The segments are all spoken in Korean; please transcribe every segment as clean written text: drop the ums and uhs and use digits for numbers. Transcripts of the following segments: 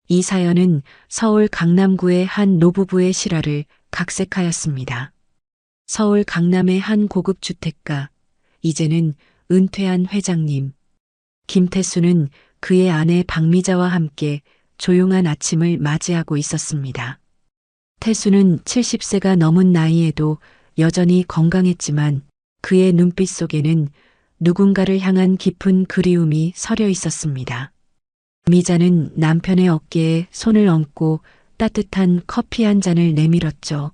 이 사연은 서울 강남구의 한 노부부의 실화를 각색하였습니다. 서울 강남의 한 고급 주택가, 이제는 은퇴한 회장님. 김태수는 그의 아내 박미자와 함께 조용한 아침을 맞이하고 있었습니다. 태수는 70세가 넘은 나이에도 여전히 건강했지만 그의 눈빛 속에는 누군가를 향한 깊은 그리움이 서려 있었습니다. 미자는 남편의 어깨에 손을 얹고 따뜻한 커피 한 잔을 내밀었죠.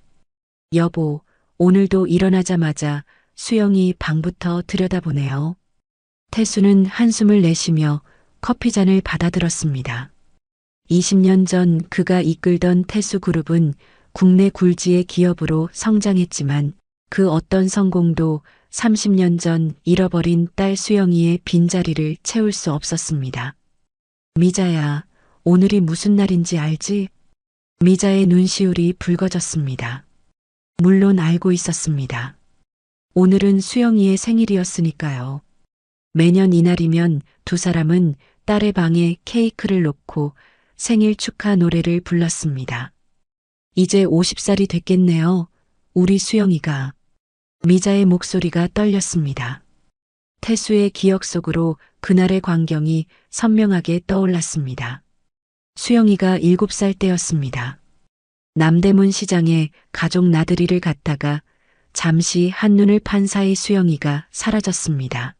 여보, 오늘도 일어나자마자 수영이 방부터 들여다보네요. 태수는 한숨을 내쉬며 커피잔을 받아들었습니다. 20년 전 그가 이끌던 태수그룹은 국내 굴지의 기업으로 성장했지만 그 어떤 성공도 30년 전 잃어버린 딸 수영이의 빈자리를 채울 수 없었습니다. 미자야, 오늘이 무슨 날인지 알지? 미자의 눈시울이 붉어졌습니다. 물론 알고 있었습니다. 오늘은 수영이의 생일이었으니까요. 매년 이날이면 두 사람은 딸의 방에 케이크를 놓고 생일 축하 노래를 불렀습니다. 이제 50살이 됐겠네요. 우리 수영이가. 미자의 목소리가 떨렸습니다. 태수의 기억 속으로 그날의 광경이 선명하게 떠올랐습니다. 수영이가 7살 때였습니다. 남대문 시장에 가족 나들이를 갔다가 잠시 한눈을 판 사이 수영이가 사라졌습니다.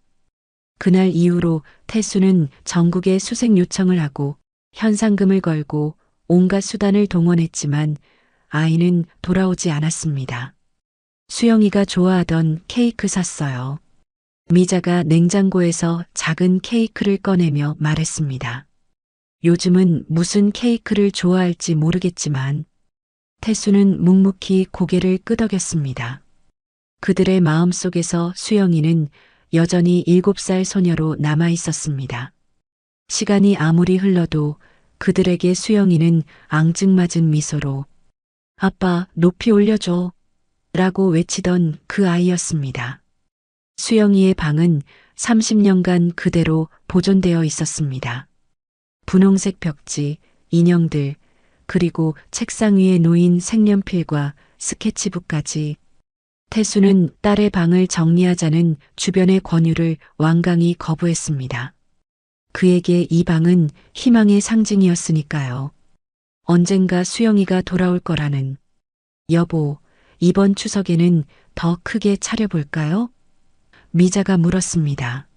그날 이후로 태수는 전국에 수색 요청을 하고 현상금을 걸고 온갖 수단을 동원했지만 아이는 돌아오지 않았습니다. 수영이가 좋아하던 케이크 샀어요. 미자가 냉장고에서 작은 케이크를 꺼내며 말했습니다. 요즘은 무슨 케이크를 좋아할지 모르겠지만 태수는 묵묵히 고개를 끄덕였습니다. 그들의 마음속에서 수영이는 여전히 7살 소녀로 남아 있었습니다. 시간이 아무리 흘러도 그들에게 수영이는 앙증맞은 미소로 아빠 높이 올려줘 라고 외치던 그 아이였습니다. 수영이의 방은 30년간 그대로 보존되어 있었습니다. 분홍색 벽지, 인형들, 그리고 책상 위에 놓인 색연필과 스케치북까지. 태수는 딸의 방을 정리하자는 주변의 권유를 완강히 거부했습니다. 그에게 이 방은 희망의 상징이었으니까요. 언젠가 수영이가 돌아올 거라는. 여보, 이번 추석에는 더 크게 차려볼까요? 미자가 물었습니다.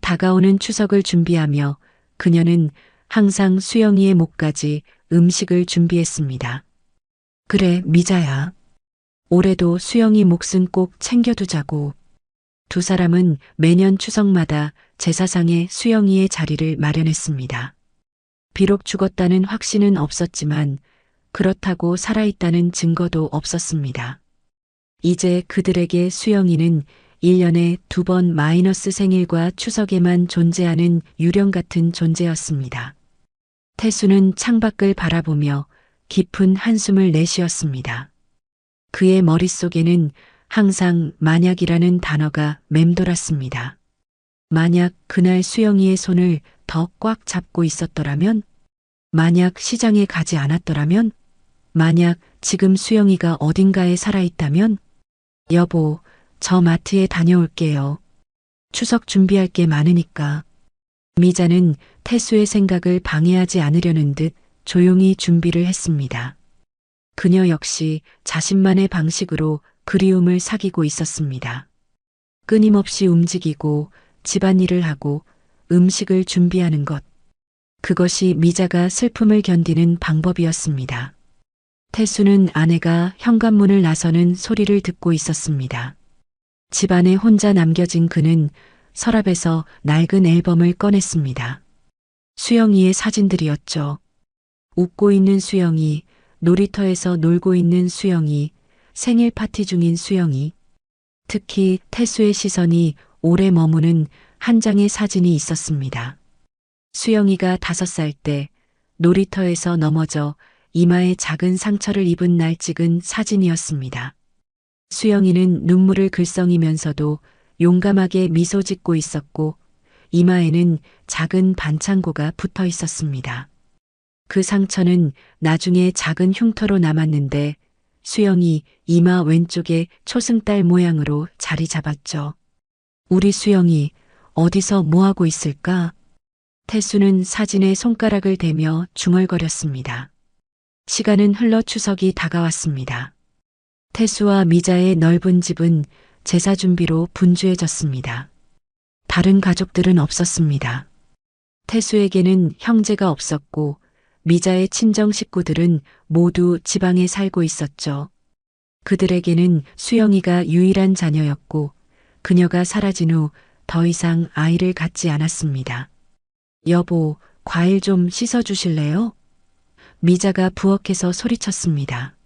다가오는 추석을 준비하며 그녀는 항상 수영이의 목까지 음식을 준비했습니다. 그래, 미자야. 올해도 수영이 몫은 꼭 챙겨두자고. 두 사람은 매년 추석마다 제사상에 수영이의 자리를 마련했습니다. 비록 죽었다는 확신은 없었지만 그렇다고 살아있다는 증거도 없었습니다. 이제 그들에게 수영이는 1년에 2번 마이너스 생일과 추석에만 존재하는 유령 같은 존재였습니다. 태수는 창밖을 바라보며 깊은 한숨을 내쉬었습니다. 그의 머릿속에는 항상 만약이라는 단어가 맴돌았습니다. 만약 그날 수영이의 손을 더 꽉 잡고 있었더라면? 만약 시장에 가지 않았더라면? 만약 지금 수영이가 어딘가에 살아있다면? 여보, 저 마트에 다녀올게요. 추석 준비할 게 많으니까. 미자는 태수의 생각을 방해하지 않으려는 듯 조용히 준비를 했습니다. 그녀 역시 자신만의 방식으로 그리움을 사귀고 있었습니다. 끊임없이 움직이고 집안일을 하고 음식을 준비하는 것. 그것이 미자가 슬픔을 견디는 방법이었습니다. 태수는 아내가 현관문을 나서는 소리를 듣고 있었습니다. 집안에 혼자 남겨진 그는 서랍에서 낡은 앨범을 꺼냈습니다. 수영이의 사진들이었죠. 웃고 있는 수영이, 놀이터에서 놀고 있는 수영이, 생일 파티 중인 수영이. 특히 태수의 시선이 오래 머무는 한 장의 사진이 있었습니다. 수영이가 5살 때 놀이터에서 넘어져 이마에 작은 상처를 입은 날 찍은 사진이었습니다. 수영이는 눈물을 글썽이면서도 용감하게 미소 짓고 있었고 이마에는 작은 반창고가 붙어 있었습니다. 그 상처는 나중에 작은 흉터로 남았는데 수영이 이마 왼쪽에 초승달 모양으로 자리 잡았죠. 우리 수영이 어디서 뭐하고 있을까? 태수는 사진에 손가락을 대며 중얼거렸습니다. 시간은 흘러 추석이 다가왔습니다. 태수와 미자의 넓은 집은 제사 준비로 분주해졌습니다. 다른 가족들은 없었습니다. 태수에게는 형제가 없었고 미자의 친정 식구들은 모두 지방에 살고 있었죠. 그들에게는 수영이가 유일한 자녀였고 그녀가 사라진 후 더 이상 아이를 갖지 않았습니다. 여보, 과일 좀 씻어주실래요? 미자가 부엌에서 소리쳤습니다.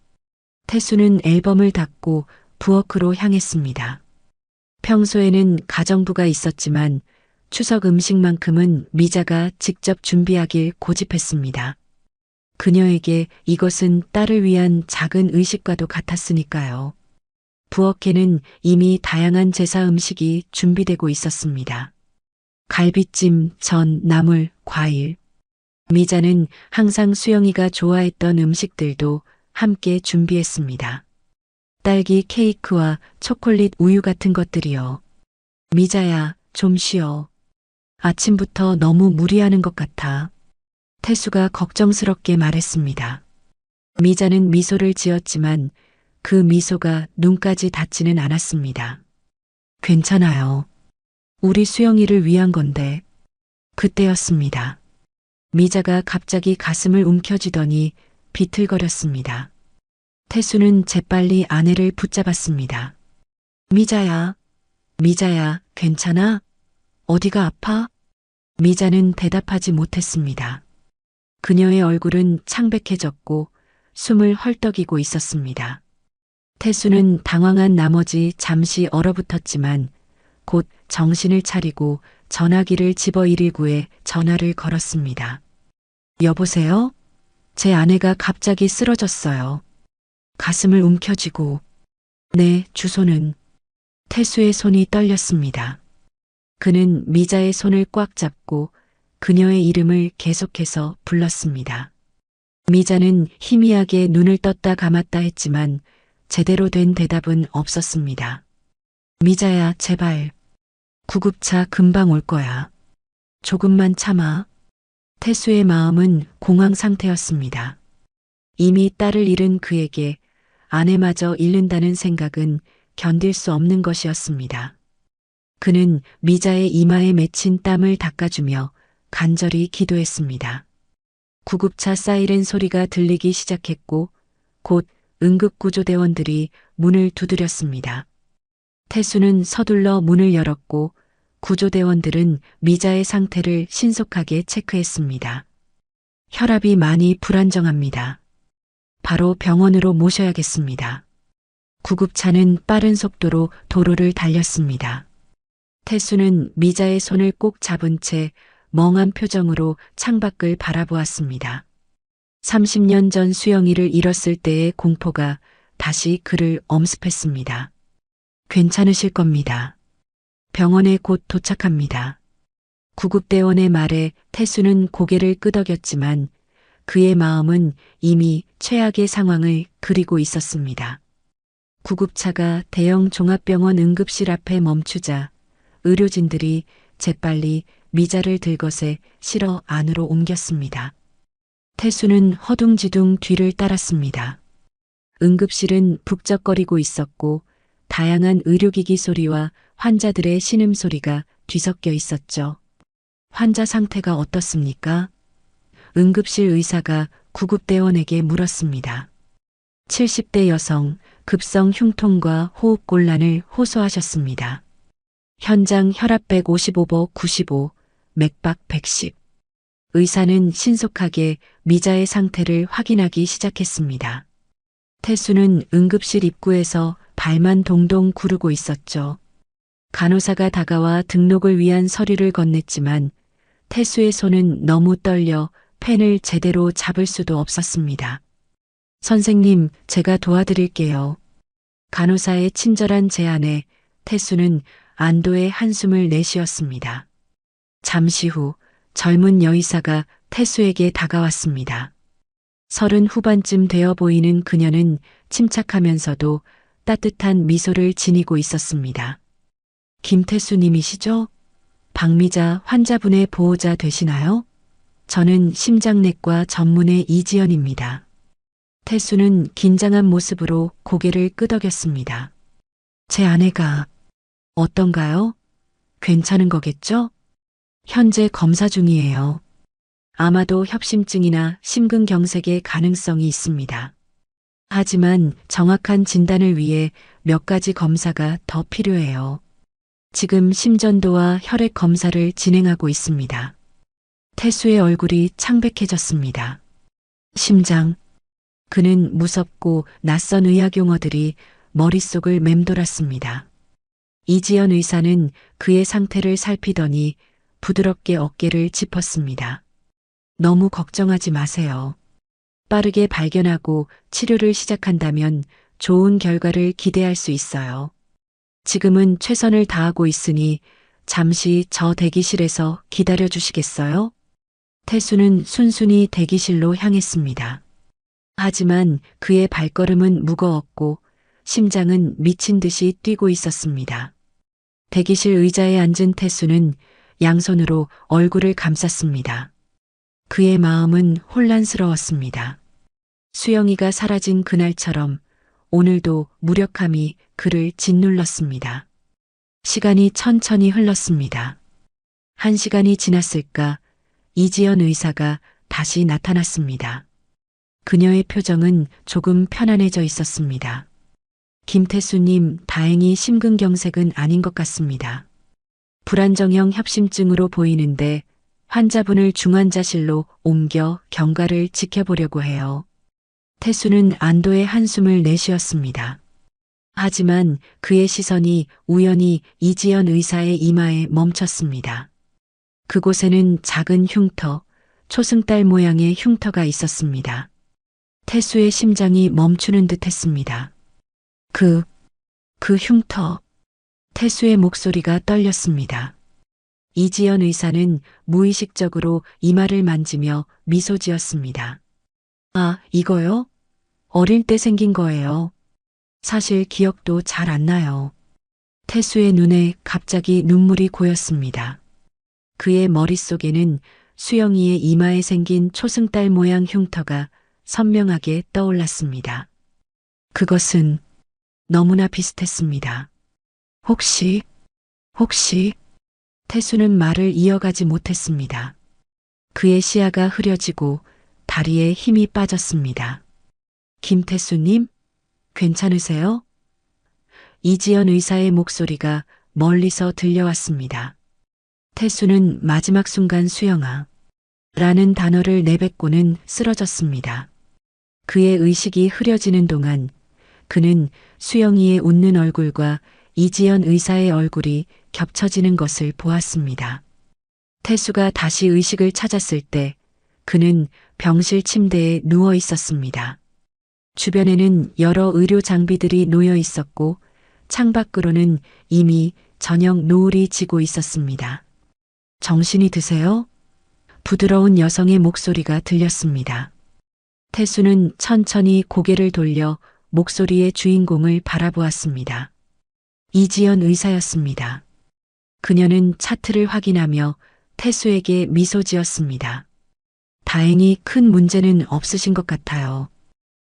태수는 앨범을 닫고 부엌으로 향했습니다. 평소에는 가정부가 있었지만 추석 음식만큼은 미자가 직접 준비하길 고집했습니다. 그녀에게 이것은 딸을 위한 작은 의식과도 같았으니까요. 부엌에는 이미 다양한 제사 음식이 준비되고 있었습니다. 갈비찜, 전, 나물, 과일. 미자는 항상 수영이가 좋아했던 음식들도 함께 준비했습니다. 딸기 케이크와 초콜릿 우유 같은 것들이요. 미자야, 좀 쉬어. 아침부터 너무 무리하는 것 같아. 태수가 걱정스럽게 말했습니다. 미자는 미소를 지었지만 그 미소가 눈까지 닿지는 않았습니다. 괜찮아요. 우리 수영이를 위한 건데. 그때였습니다. 미자가 갑자기 가슴을 움켜쥐더니 비틀거렸습니다. 태수는 재빨리 아내를 붙잡았습니다. 미자야, 미자야, 괜찮아? 어디가 아파? 미자는 대답하지 못했습니다. 그녀의 얼굴은 창백해졌고 숨을 헐떡이고 있었습니다. 태수는 당황한 나머지 잠시 얼어붙었지만 곧 정신을 차리고 전화기를 집어 119에 전화를 걸었습니다. 여보세요? 제 아내가 갑자기 쓰러졌어요. 가슴을 움켜쥐고. 네, 주소는. 태수의 손이 떨렸습니다. 그는 미자의 손을 꽉 잡고 그녀의 이름을 계속해서 불렀습니다. 미자는 희미하게 눈을 떴다 감았다 했지만 제대로 된 대답은 없었습니다. 미자야, 제발. 구급차 금방 올 거야. 조금만 참아. 태수의 마음은 공황 상태였습니다. 이미 딸을 잃은 그에게 아내마저 잃는다는 생각은 견딜 수 없는 것이었습니다. 그는 미자의 이마에 맺힌 땀을 닦아주며 간절히 기도했습니다. 구급차 사이렌 소리가 들리기 시작했고 곧 응급구조대원들이 문을 두드렸습니다. 태수는 서둘러 문을 열었고 구조대원들은 미자의 상태를 신속하게 체크했습니다. 혈압이 많이 불안정합니다. 바로 병원으로 모셔야겠습니다. 구급차는 빠른 속도로 도로를 달렸습니다. 태수는 미자의 손을 꼭 잡은 채 멍한 표정으로 창밖을 바라보았습니다. 30년 전 수영이를 잃었을 때의 공포가 다시 그를 엄습했습니다. 괜찮으실 겁니다. 병원에 곧 도착합니다. 구급대원의 말에 태수는 고개를 끄덕였지만 그의 마음은 이미 최악의 상황을 그리고 있었습니다. 구급차가 대형 종합병원 응급실 앞에 멈추자 의료진들이 재빨리 미자를 들것에 실어 안으로 옮겼습니다. 태수는 허둥지둥 뒤를 따랐습니다. 응급실은 북적거리고 있었고 다양한 의료기기 소리와 환자들의 신음소리가 뒤섞여 있었죠. 환자 상태가 어떻습니까? 응급실 의사가 구급대원에게 물었습니다. 70대 여성, 급성 흉통과 호흡곤란을 호소하셨습니다. 현장 혈압 155버 95, 맥박 110. 의사는 신속하게 미자의 상태를 확인하기 시작했습니다. 태수는 응급실 입구에서 발만 동동 구르고 있었죠. 간호사가 다가와 등록을 위한 서류를 건넸지만 태수의 손은 너무 떨려 펜을 제대로 잡을 수도 없었습니다. 선생님, 제가 도와드릴게요. 간호사의 친절한 제안에 태수는 안도의 한숨을 내쉬었습니다. 잠시 후 젊은 여의사가 태수에게 다가왔습니다. 서른 후반쯤 되어 보이는 그녀는 침착하면서도 따뜻한 미소를 지니고 있었습니다. 김태수님이시죠? 박미자 환자분의 보호자 되시나요? 저는 심장내과 전문의 이지연입니다. 태수는 긴장한 모습으로 고개를 끄덕였습니다. 제 아내가 어떤가요? 괜찮은 거겠죠? 현재 검사 중이에요. 아마도 협심증이나 심근경색의 가능성이 있습니다. 하지만 정확한 진단을 위해 몇 가지 검사가 더 필요해요. 지금 심전도와 혈액 검사를 진행하고 있습니다. 태수의 얼굴이 창백해졌습니다. 심장. 그는 무섭고 낯선 의학 용어들이 머릿속을 맴돌았습니다. 이지연 의사는 그의 상태를 살피더니 부드럽게 어깨를 짚었습니다. 너무 걱정하지 마세요. 빠르게 발견하고 치료를 시작한다면 좋은 결과를 기대할 수 있어요. 지금은 최선을 다하고 있으니 잠시 저 대기실에서 기다려 주시겠어요? 태수는 순순히 대기실로 향했습니다. 하지만 그의 발걸음은 무거웠고 심장은 미친 듯이 뛰고 있었습니다. 대기실 의자에 앉은 태수는 양손으로 얼굴을 감쌌습니다. 그의 마음은 혼란스러웠습니다. 수영이가 사라진 그날처럼 오늘도 무력함이 그를 짓눌렀습니다. 시간이 천천히 흘렀습니다. 1시간이 지났을까 이지연 의사가 다시 나타났습니다. 그녀의 표정은 조금 편안해져 있었습니다. 김태수님, 다행히 심근경색은 아닌 것 같습니다. 불안정형 협심증으로 보이는데 환자분을 중환자실로 옮겨 경과를 지켜보려고 해요. 태수는 안도의 한숨을 내쉬었습니다. 하지만 그의 시선이 우연히 이지연 의사의 이마에 멈췄습니다. 그곳에는 작은 흉터, 초승달 모양의 흉터가 있었습니다. 태수의 심장이 멈추는 듯 했습니다. 그 흉터. 태수의 목소리가 떨렸습니다. 이지연 의사는 무의식적으로 이마를 만지며 미소 지었습니다. 아, 이거요? 어릴 때 생긴 거예요. 사실 기억도 잘 안 나요. 태수의 눈에 갑자기 눈물이 고였습니다. 그의 머릿속에는 수영이의 이마에 생긴 초승달 모양 흉터가 선명하게 떠올랐습니다. 그것은 너무나 비슷했습니다. 혹시 태수는 말을 이어가지 못했습니다. 그의 시야가 흐려지고 다리에 힘이 빠졌습니다. 김태수님, 괜찮으세요? 이지연 의사의 목소리가 멀리서 들려왔습니다. 태수는 마지막 순간 수영아 라는 단어를 내뱉고는 쓰러졌습니다. 그의 의식이 흐려지는 동안 그는 수영이의 웃는 얼굴과 이지연 의사의 얼굴이 겹쳐지는 것을 보았습니다. 태수가 다시 의식을 찾았을 때 그는 병실 침대에 누워 있었습니다. 주변에는 여러 의료 장비들이 놓여 있었고 창밖으로는 이미 저녁 노을이 지고 있었습니다. 정신이 드세요? 부드러운 여성의 목소리가 들렸습니다. 태수는 천천히 고개를 돌려 목소리의 주인공을 바라보았습니다. 이지연 의사였습니다. 그녀는 차트를 확인하며 태수에게 미소 지었습니다. 다행히 큰 문제는 없으신 것 같아요.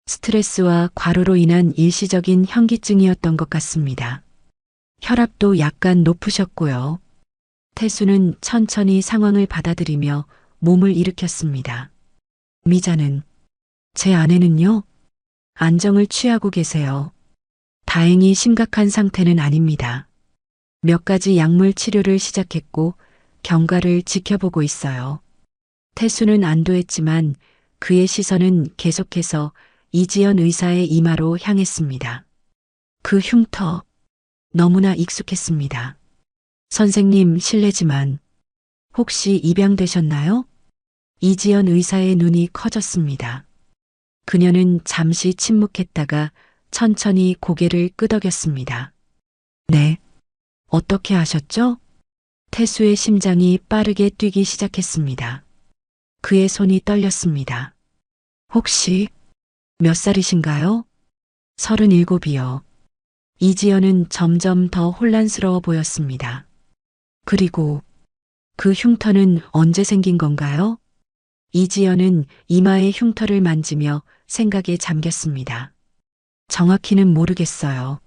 스트레스와 과로로 인한 일시적인 현기증이었던 것 같습니다. 혈압도 약간 높으셨고요. 태수는 천천히 상황을 받아들이며 몸을 일으켰습니다. 미자는, 제 아내는요? 안정을 취하고 계세요. 다행히 심각한 상태는 아닙니다. 몇 가지 약물 치료를 시작했고 경과를 지켜보고 있어요. 태수는 안도했지만 그의 시선은 계속해서 이지연 의사의 이마로 향했습니다. 그 흉터, 너무나 익숙했습니다. 선생님, 실례지만 혹시 입양되셨나요? 이지연 의사의 눈이 커졌습니다. 그녀는 잠시 침묵했다가 천천히 고개를 끄덕였습니다. 네. 어떻게 아셨죠? 태수의 심장이 빠르게 뛰기 시작했습니다. 그의 손이 떨렸습니다. 혹시 몇 살이신가요? 37이요. 이지연은 점점 더 혼란스러워 보였습니다. 그리고 그 흉터는 언제 생긴 건가요? 이지연은 이마의 흉터를 만지며 생각에 잠겼습니다. 정확히는 모르겠어요.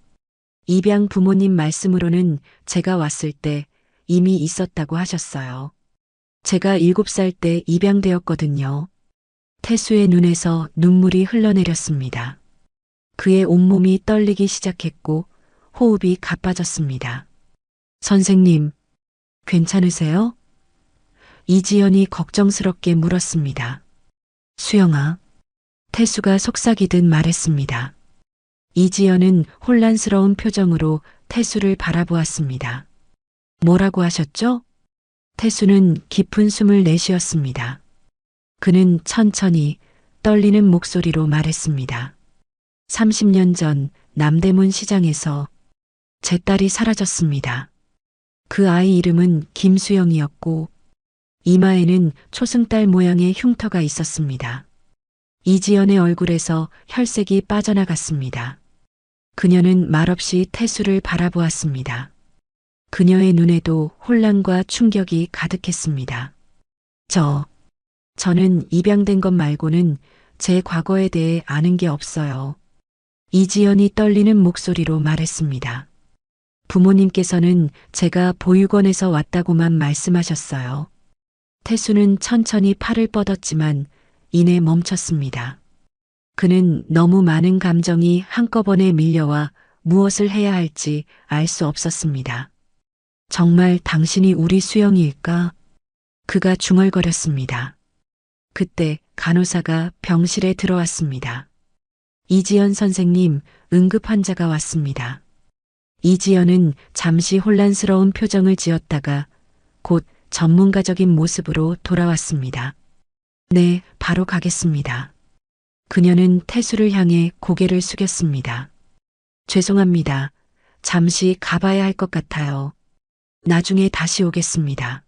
입양 부모님 말씀으로는 제가 왔을 때 이미 있었다고 하셨어요. 제가 7살 때 입양되었거든요. 태수의 눈에서 눈물이 흘러내렸습니다. 그의 온몸이 떨리기 시작했고 호흡이 가빠졌습니다. 선생님, 괜찮으세요? 이지연이 걱정스럽게 물었습니다. 수영아, 태수가 속삭이듯 말했습니다. 이지연은 혼란스러운 표정으로 태수를 바라보았습니다. 뭐라고 하셨죠? 태수는 깊은 숨을 내쉬었습니다. 그는 천천히 떨리는 목소리로 말했습니다. 30년 전 남대문 시장에서 제 딸이 사라졌습니다. 그 아이 이름은 김수영이었고 이마에는 초승달 모양의 흉터가 있었습니다. 이지연의 얼굴에서 혈색이 빠져나갔습니다. 그녀는 말없이 태수를 바라보았습니다. 그녀의 눈에도 혼란과 충격이 가득했습니다. 저는 입양된 것 말고는 제 과거에 대해 아는 게 없어요. 이지연이 떨리는 목소리로 말했습니다. 부모님께서는 제가 보육원에서 왔다고만 말씀하셨어요. 태수는 천천히 팔을 뻗었지만 이내 멈췄습니다. 그는 너무 많은 감정이 한꺼번에 밀려와 무엇을 해야 할지 알 수 없었습니다. 정말 당신이 우리 수영이일까? 그가 중얼거렸습니다. 그때 간호사가 병실에 들어왔습니다. 이지연 선생님, 응급 환자가 왔습니다. 이지연은 잠시 혼란스러운 표정을 지었다가 곧 전문가적인 모습으로 돌아왔습니다. 네, 바로 가겠습니다. 그녀는 태수를 향해 고개를 숙였습니다. 죄송합니다. 잠시 가봐야 할 것 같아요. 나중에 다시 오겠습니다.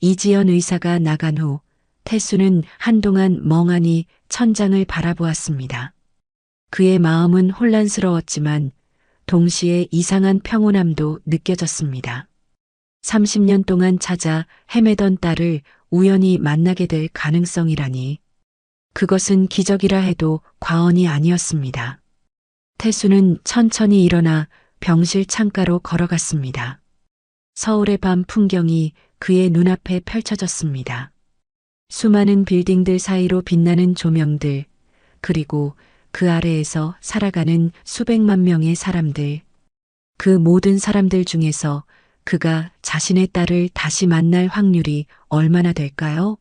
이지연 의사가 나간 후 태수는 한동안 멍하니 천장을 바라보았습니다. 그의 마음은 혼란스러웠지만 동시에 이상한 평온함도 느껴졌습니다. 30년 동안 찾아 헤매던 딸을 우연히 만나게 될 가능성이라니. 그것은 기적이라 해도 과언이 아니었습니다. 태수는 천천히 일어나 병실 창가로 걸어갔습니다. 서울의 밤 풍경이 그의 눈앞에 펼쳐졌습니다. 수많은 빌딩들 사이로 빛나는 조명들, 그리고 그 아래에서 살아가는 수백만 명의 사람들. 그 모든 사람들 중에서 그가 자신의 딸을 다시 만날 확률이 얼마나 될까요?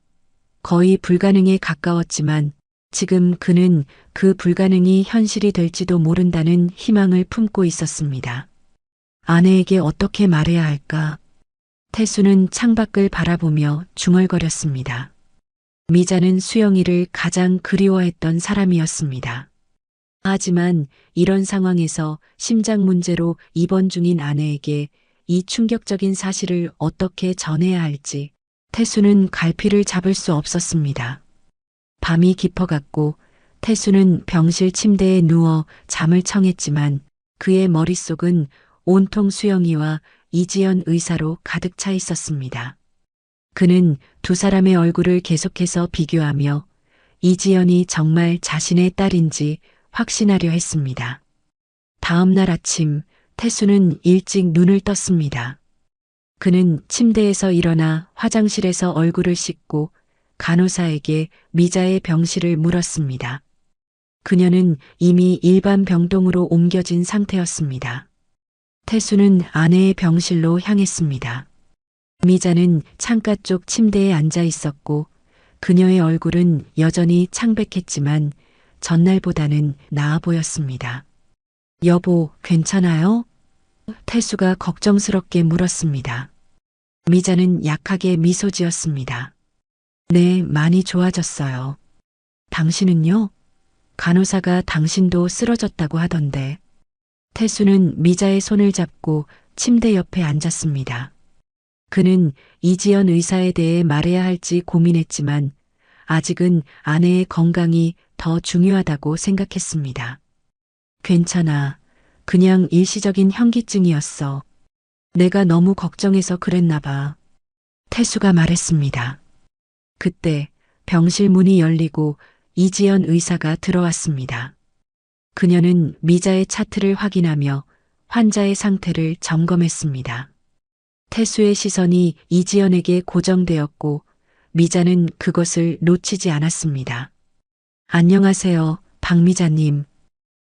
거의 불가능에 가까웠지만 지금 그는 그 불가능이 현실이 될지도 모른다는 희망을 품고 있었습니다. 아내에게 어떻게 말해야 할까? 태수는 창밖을 바라보며 중얼거렸습니다. 미자는 수영이를 가장 그리워했던 사람이었습니다. 하지만 이런 상황에서 심장 문제로 입원 중인 아내에게 이 충격적인 사실을 어떻게 전해야 할지 태수는 갈피를 잡을 수 없었습니다. 밤이 깊어갔고 태수는 병실 침대에 누워 잠을 청했지만 그의 머릿속은 온통 수영이와 이지연 의사로 가득 차 있었습니다. 그는 두 사람의 얼굴을 계속해서 비교하며 이지연이 정말 자신의 딸인지 확신하려 했습니다. 다음 날 아침 태수는 일찍 눈을 떴습니다. 그는 침대에서 일어나 화장실에서 얼굴을 씻고 간호사에게 미자의 병실을 물었습니다. 그녀는 이미 일반 병동으로 옮겨진 상태였습니다. 태수는 아내의 병실로 향했습니다. 미자는 창가 쪽 침대에 앉아 있었고 그녀의 얼굴은 여전히 창백했지만 전날보다는 나아 보였습니다. 여보, 괜찮아요? 태수가 걱정스럽게 물었습니다. 미자는 약하게 미소 지었습니다. 네, 많이 좋아졌어요. 당신은요? 간호사가 당신도 쓰러졌다고 하던데. 태수는 미자의 손을 잡고 침대 옆에 앉았습니다. 그는 이지연 의사에 대해 말해야 할지 고민했지만 아직은 아내의 건강이 더 중요하다고 생각했습니다. 괜찮아. 그냥 일시적인 현기증이었어. 내가 너무 걱정해서 그랬나 봐. 태수가 말했습니다. 그때 병실 문이 열리고 이지연 의사가 들어왔습니다. 그녀는 미자의 차트를 확인하며 환자의 상태를 점검했습니다. 태수의 시선이 이지연에게 고정되었고 미자는 그것을 놓치지 않았습니다. 안녕하세요, 박미자님.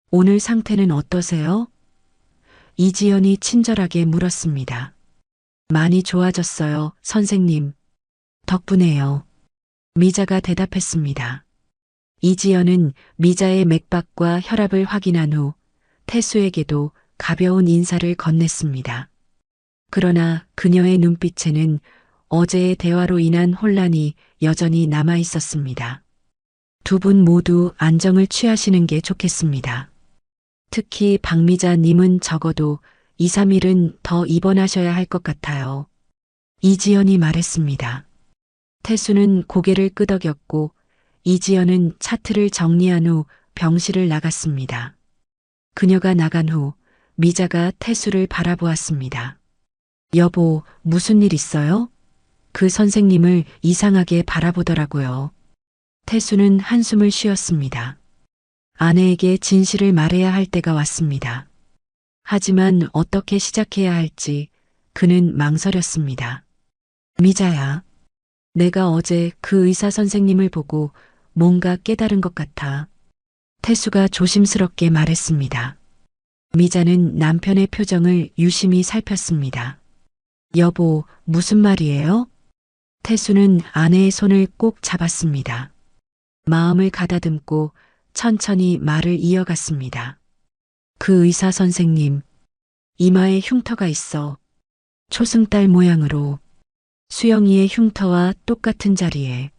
오늘 상태는 어떠세요? 이지연이 친절하게 물었습니다. 많이 좋아졌어요, 선생님. 덕분에요. 미자가 대답했습니다. 이지연은 미자의 맥박과 혈압을 확인한 후 태수에게도 가벼운 인사를 건넸습니다. 그러나 그녀의 눈빛에는 어제의 대화로 인한 혼란이 여전히 남아 있었습니다. 두 분 모두 안정을 취하시는 게 좋겠습니다. 특히 박미자님은 적어도 2, 3일은 더 입원하셔야 할 것 같아요. 이지연이 말했습니다. 태수는 고개를 끄덕였고 이지연은 차트를 정리한 후 병실을 나갔습니다. 그녀가 나간 후 미자가 태수를 바라보았습니다. 여보, 무슨 일 있어요? 그 선생님을 이상하게 바라보더라고요. 태수는 한숨을 쉬었습니다. 아내에게 진실을 말해야 할 때가 왔습니다. 하지만 어떻게 시작해야 할지 그는 망설였습니다. 미자야, 내가 어제 그 의사 선생님을 보고 뭔가 깨달은 것 같아. 태수가 조심스럽게 말했습니다. 미자는 남편의 표정을 유심히 살폈습니다. 여보, 무슨 말이에요? 태수는 아내의 손을 꼭 잡았습니다. 마음을 가다듬고 천천히 말을 이어갔습니다. 그 의사 선생님, 이마에 흉터가 있어. 초승달 모양으로. 수영이의 흉터와 똑같은 자리에.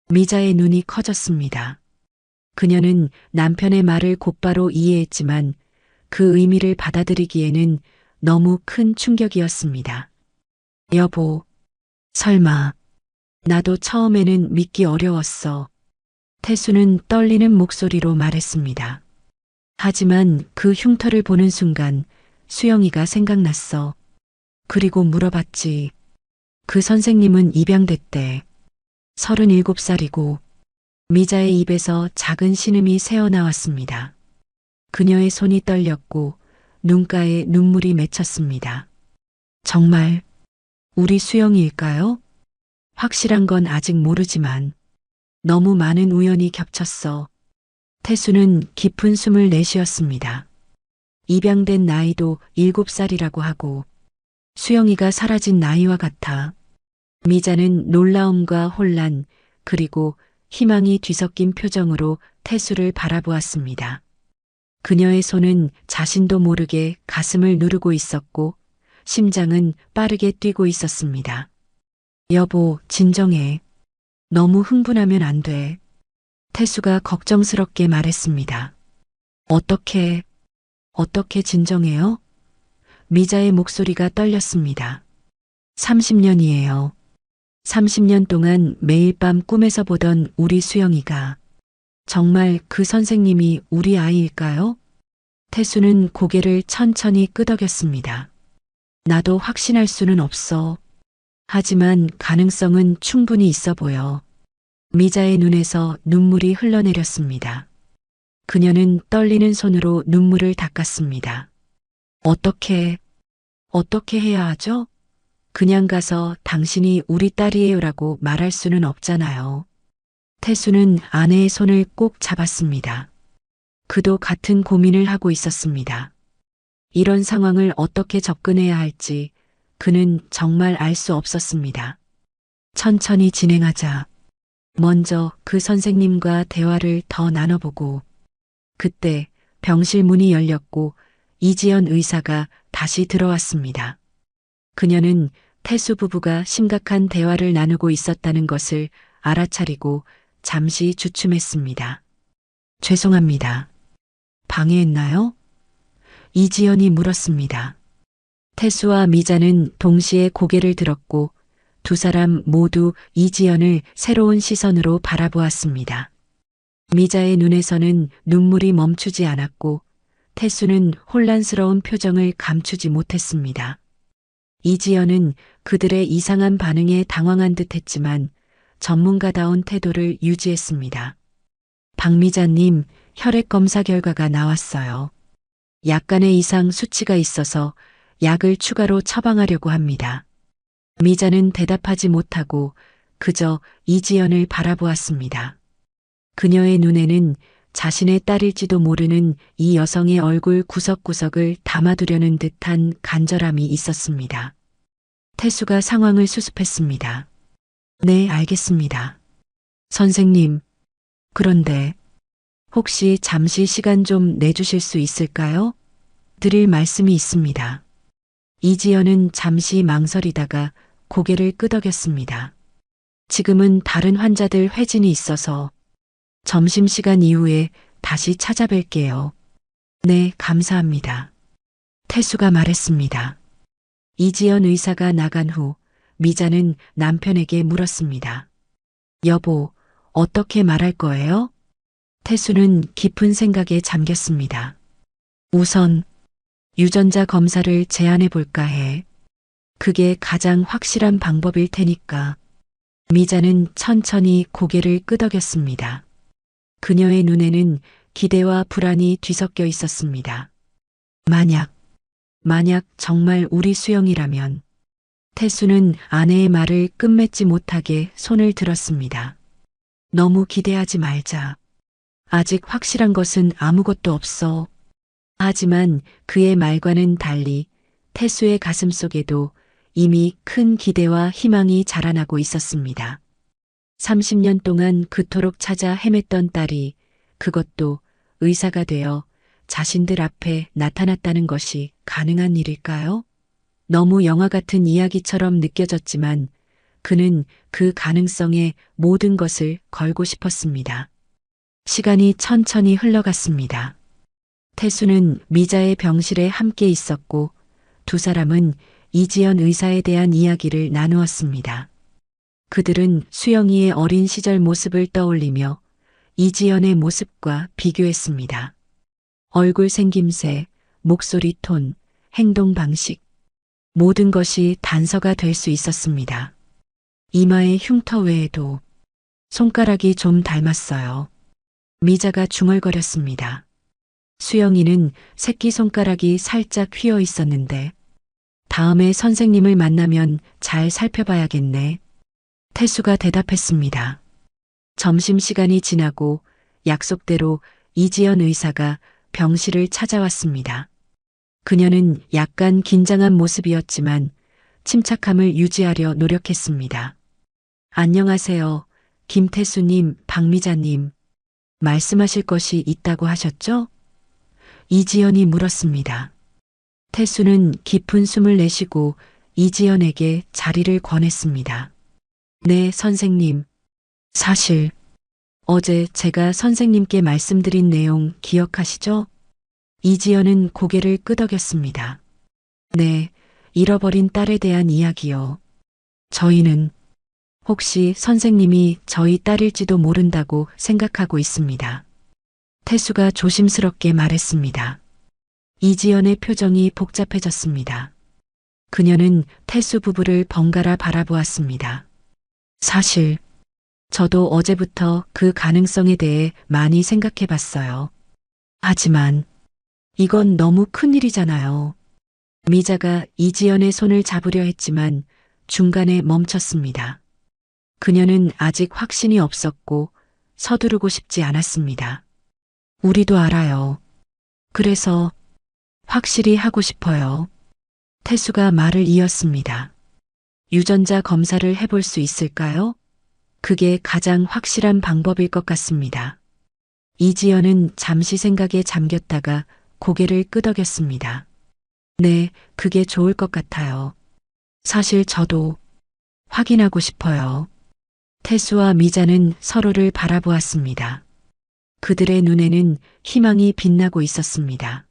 미자의 눈이 커졌습니다. 그녀는 남편의 말을 곧바로 이해했지만 그 의미를 받아들이기에는 너무 큰 충격이었습니다. 여보, 설마. 나도 처음에는 믿기 어려웠어. 태수는 떨리는 목소리로 말했습니다. 하지만 그 흉터를 보는 순간 수영이가 생각났어. 그리고 물어봤지. 그 선생님은 입양됐대. 37살이고. 미자의 입에서 작은 신음이 새어나왔습니다. 그녀의 손이 떨렸고 눈가에 눈물이 맺혔습니다. 정말 우리 수영이일까요? 확실한 건 아직 모르지만 너무 많은 우연이 겹쳤어. 태수는 깊은 숨을 내쉬었습니다. 입양된 나이도 7살이라고 하고 수영이가 사라진 나이와 같아. 미자는 놀라움과 혼란 그리고 희망이 뒤섞인 표정으로 태수를 바라보았습니다. 그녀의 손은 자신도 모르게 가슴을 누르고 있었고 심장은 빠르게 뛰고 있었습니다. 여보, 진정해. 너무 흥분하면 안 돼. 태수가 걱정스럽게 말했습니다. 어떻게 진정해요? 미자의 목소리가 떨렸습니다. 30년이에요. 30년 동안 매일 밤 꿈에서 보던 우리 수영이가 정말 그 선생님이 우리 아이일까요? 태수는 고개를 천천히 끄덕였습니다. 나도 확신할 수는 없어. 하지만 가능성은 충분히 있어 보여. 미자의 눈에서 눈물이 흘러내렸습니다. 그녀는 떨리는 손으로 눈물을 닦았습니다. 어떻게 해야 하죠? 그냥 가서 당신이 우리 딸이에요라고 말할 수는 없잖아요. 태수는 아내의 손을 꼭 잡았습니다. 그도 같은 고민을 하고 있었습니다. 이런 상황을 어떻게 접근해야 할지 그는 정말 알 수 없었습니다. 천천히 진행하자. 먼저 그 선생님과 대화를 더 나눠보고. 그때 병실 문이 열렸고 이지연 의사가 다시 들어왔습니다. 그녀는 태수 부부가 심각한 대화를 나누고 있었다는 것을 알아차리고 잠시 주춤했습니다. 죄송합니다. 방해했나요? 이지연이 물었습니다. 태수와 미자는 동시에 고개를 들었고 두 사람 모두 이지연을 새로운 시선으로 바라보았습니다. 미자의 눈에서는 눈물이 멈추지 않았고 태수는 혼란스러운 표정을 감추지 못했습니다. 이지연은 그들의 이상한 반응에 당황한 듯 했지만 전문가다운 태도를 유지했습니다. 박미자님, 혈액 검사 결과가 나왔어요. 약간의 이상 수치가 있어서 약을 추가로 처방하려고 합니다. 미자는 대답하지 못하고 그저 이지연을 바라보았습니다. 그녀의 눈에는 자신의 딸일지도 모르는 이 여성의 얼굴 구석구석을 담아두려는 듯한 간절함이 있었습니다. 태수가 상황을 수습했습니다. 네, 알겠습니다. 선생님, 그런데 혹시 잠시 시간 좀 내주실 수 있을까요? 드릴 말씀이 있습니다. 이지연은 잠시 망설이다가 고개를 끄덕였습니다. 지금은 다른 환자들 회진이 있어서 점심시간 이후에 다시 찾아뵐게요. 네, 감사합니다. 태수가 말했습니다. 이지연 의사가 나간 후 미자는 남편에게 물었습니다. 여보, 어떻게 말할 거예요? 태수는 깊은 생각에 잠겼습니다. 우선 유전자 검사를 제안해 볼까 해. 그게 가장 확실한 방법일 테니까. 미자는 천천히 고개를 끄덕였습니다. 그녀의 눈에는 기대와 불안이 뒤섞여 있었습니다. 만약 정말 우리 수영이라면. 태수는 아내의 말을 끝맺지 못하게 손을 들었습니다. 너무 기대하지 말자. 아직 확실한 것은 아무것도 없어. 하지만 그의 말과는 달리 태수의 가슴 속에도 이미 큰 기대와 희망이 자라나고 있었습니다. 30년 동안 그토록 찾아 헤맸던 딸이 그것도 의사가 되어 자신들 앞에 나타났다는 것이 가능한 일일까요? 너무 영화 같은 이야기처럼 느껴졌지만 그는 그 가능성에 모든 것을 걸고 싶었습니다. 시간이 천천히 흘러갔습니다. 태수는 미자의 병실에 함께 있었고 두 사람은 이지연 의사에 대한 이야기를 나누었습니다. 그들은 수영이의 어린 시절 모습을 떠올리며 이지연의 모습과 비교했습니다. 얼굴 생김새, 목소리 톤, 행동 방식, 모든 것이 단서가 될 수 있었습니다. 이마의 흉터 외에도 손가락이 좀 닮았어요. 미자가 중얼거렸습니다. 수영이는 새끼손가락이 살짝 휘어 있었는데 다음에 선생님을 만나면 잘 살펴봐야겠네. 태수가 대답했습니다. 점심시간이 지나고 약속대로 이지연 의사가 병실을 찾아왔습니다. 그녀는 약간 긴장한 모습이었지만 침착함을 유지하려 노력했습니다. 안녕하세요. 김태수님, 박미자님. 말씀하실 것이 있다고 하셨죠? 이지연이 물었습니다. 태수는 깊은 숨을 내쉬고 이지연에게 자리를 권했습니다. 네, 선생님. 사실 어제 제가 선생님께 말씀드린 내용 기억하시죠? 이지연은 고개를 끄덕였습니다. 네, 잃어버린 딸에 대한 이야기요. 저희는 혹시 선생님이 저희 딸일지도 모른다고 생각하고 있습니다. 태수가 조심스럽게 말했습니다. 이지연의 표정이 복잡해졌습니다. 그녀는 태수 부부를 번갈아 바라보았습니다. 사실 저도 어제부터 그 가능성에 대해 많이 생각해 봤어요. 하지만 이건 너무 큰일이잖아요. 미자가 이지연의 손을 잡으려 했지만 중간에 멈췄습니다. 그녀는 아직 확신이 없었고 서두르고 싶지 않았습니다. 우리도 알아요. 그래서 확실히 하고 싶어요. 태수가 말을 이었습니다. 유전자 검사를 해볼 수 있을까요? 그게 가장 확실한 방법일 것 같습니다. 이지연은 잠시 생각에 잠겼다가 고개를 끄덕였습니다. 네, 그게 좋을 것 같아요. 사실 저도 확인하고 싶어요. 태수와 미자는 서로를 바라보았습니다. 그들의 눈에는 희망이 빛나고 있었습니다.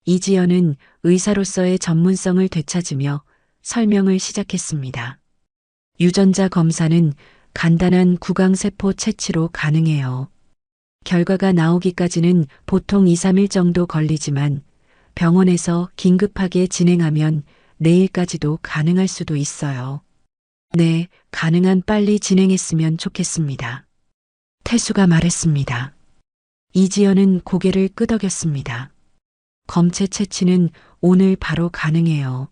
이지연은 의사로서의 전문성을 되찾으며 설명을 시작했습니다. 유전자 검사는 간단한 구강세포 채취로 가능해요. 결과가 나오기까지는 보통 2, 3일 정도 걸리지만 병원에서 긴급하게 진행하면 내일까지도 가능할 수도 있어요. 네, 가능한 빨리 진행했으면 좋겠습니다. 태수가 말했습니다. 이지연은 고개를 끄덕였습니다. 검체 채취는 오늘 바로 가능해요.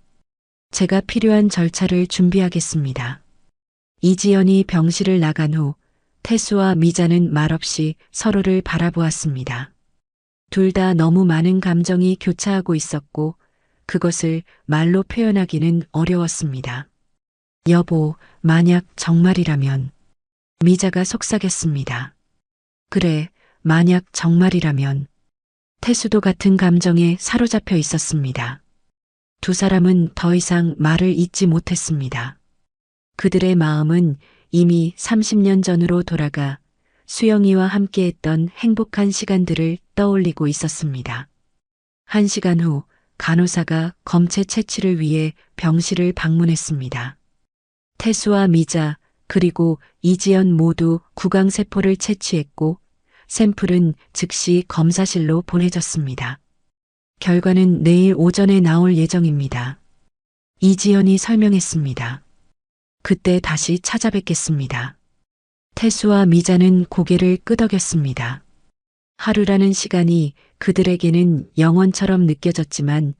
제가 필요한 절차를 준비하겠습니다. 이지연이 병실을 나간 후 태수와 미자는 말없이 서로를 바라보았습니다. 둘 다 너무 많은 감정이 교차하고 있었고 그것을 말로 표현하기는 어려웠습니다. 여보, 만약 정말이라면. 미자가 속삭였습니다. 그래, 만약 정말이라면. 태수도 같은 감정에 사로잡혀 있었습니다. 두 사람은 더 이상 말을 잇지 못했습니다. 그들의 마음은 이미 30년 전으로 돌아가 수영이와 함께했던 행복한 시간들을 떠올리고 있었습니다. 1시간 후 간호사가 검체 채취를 위해 병실을 방문했습니다. 태수와 미자 그리고 이지연 모두 구강세포를 채취했고 샘플은 즉시 검사실로 보내졌습니다. 결과는 내일 오전에 나올 예정입니다. 이지연이 설명했습니다. 그때 다시 찾아뵙겠습니다. 태수와 미자는 고개를 끄덕였습니다. 하루라는 시간이 그들에게는 영원처럼 느껴졌지만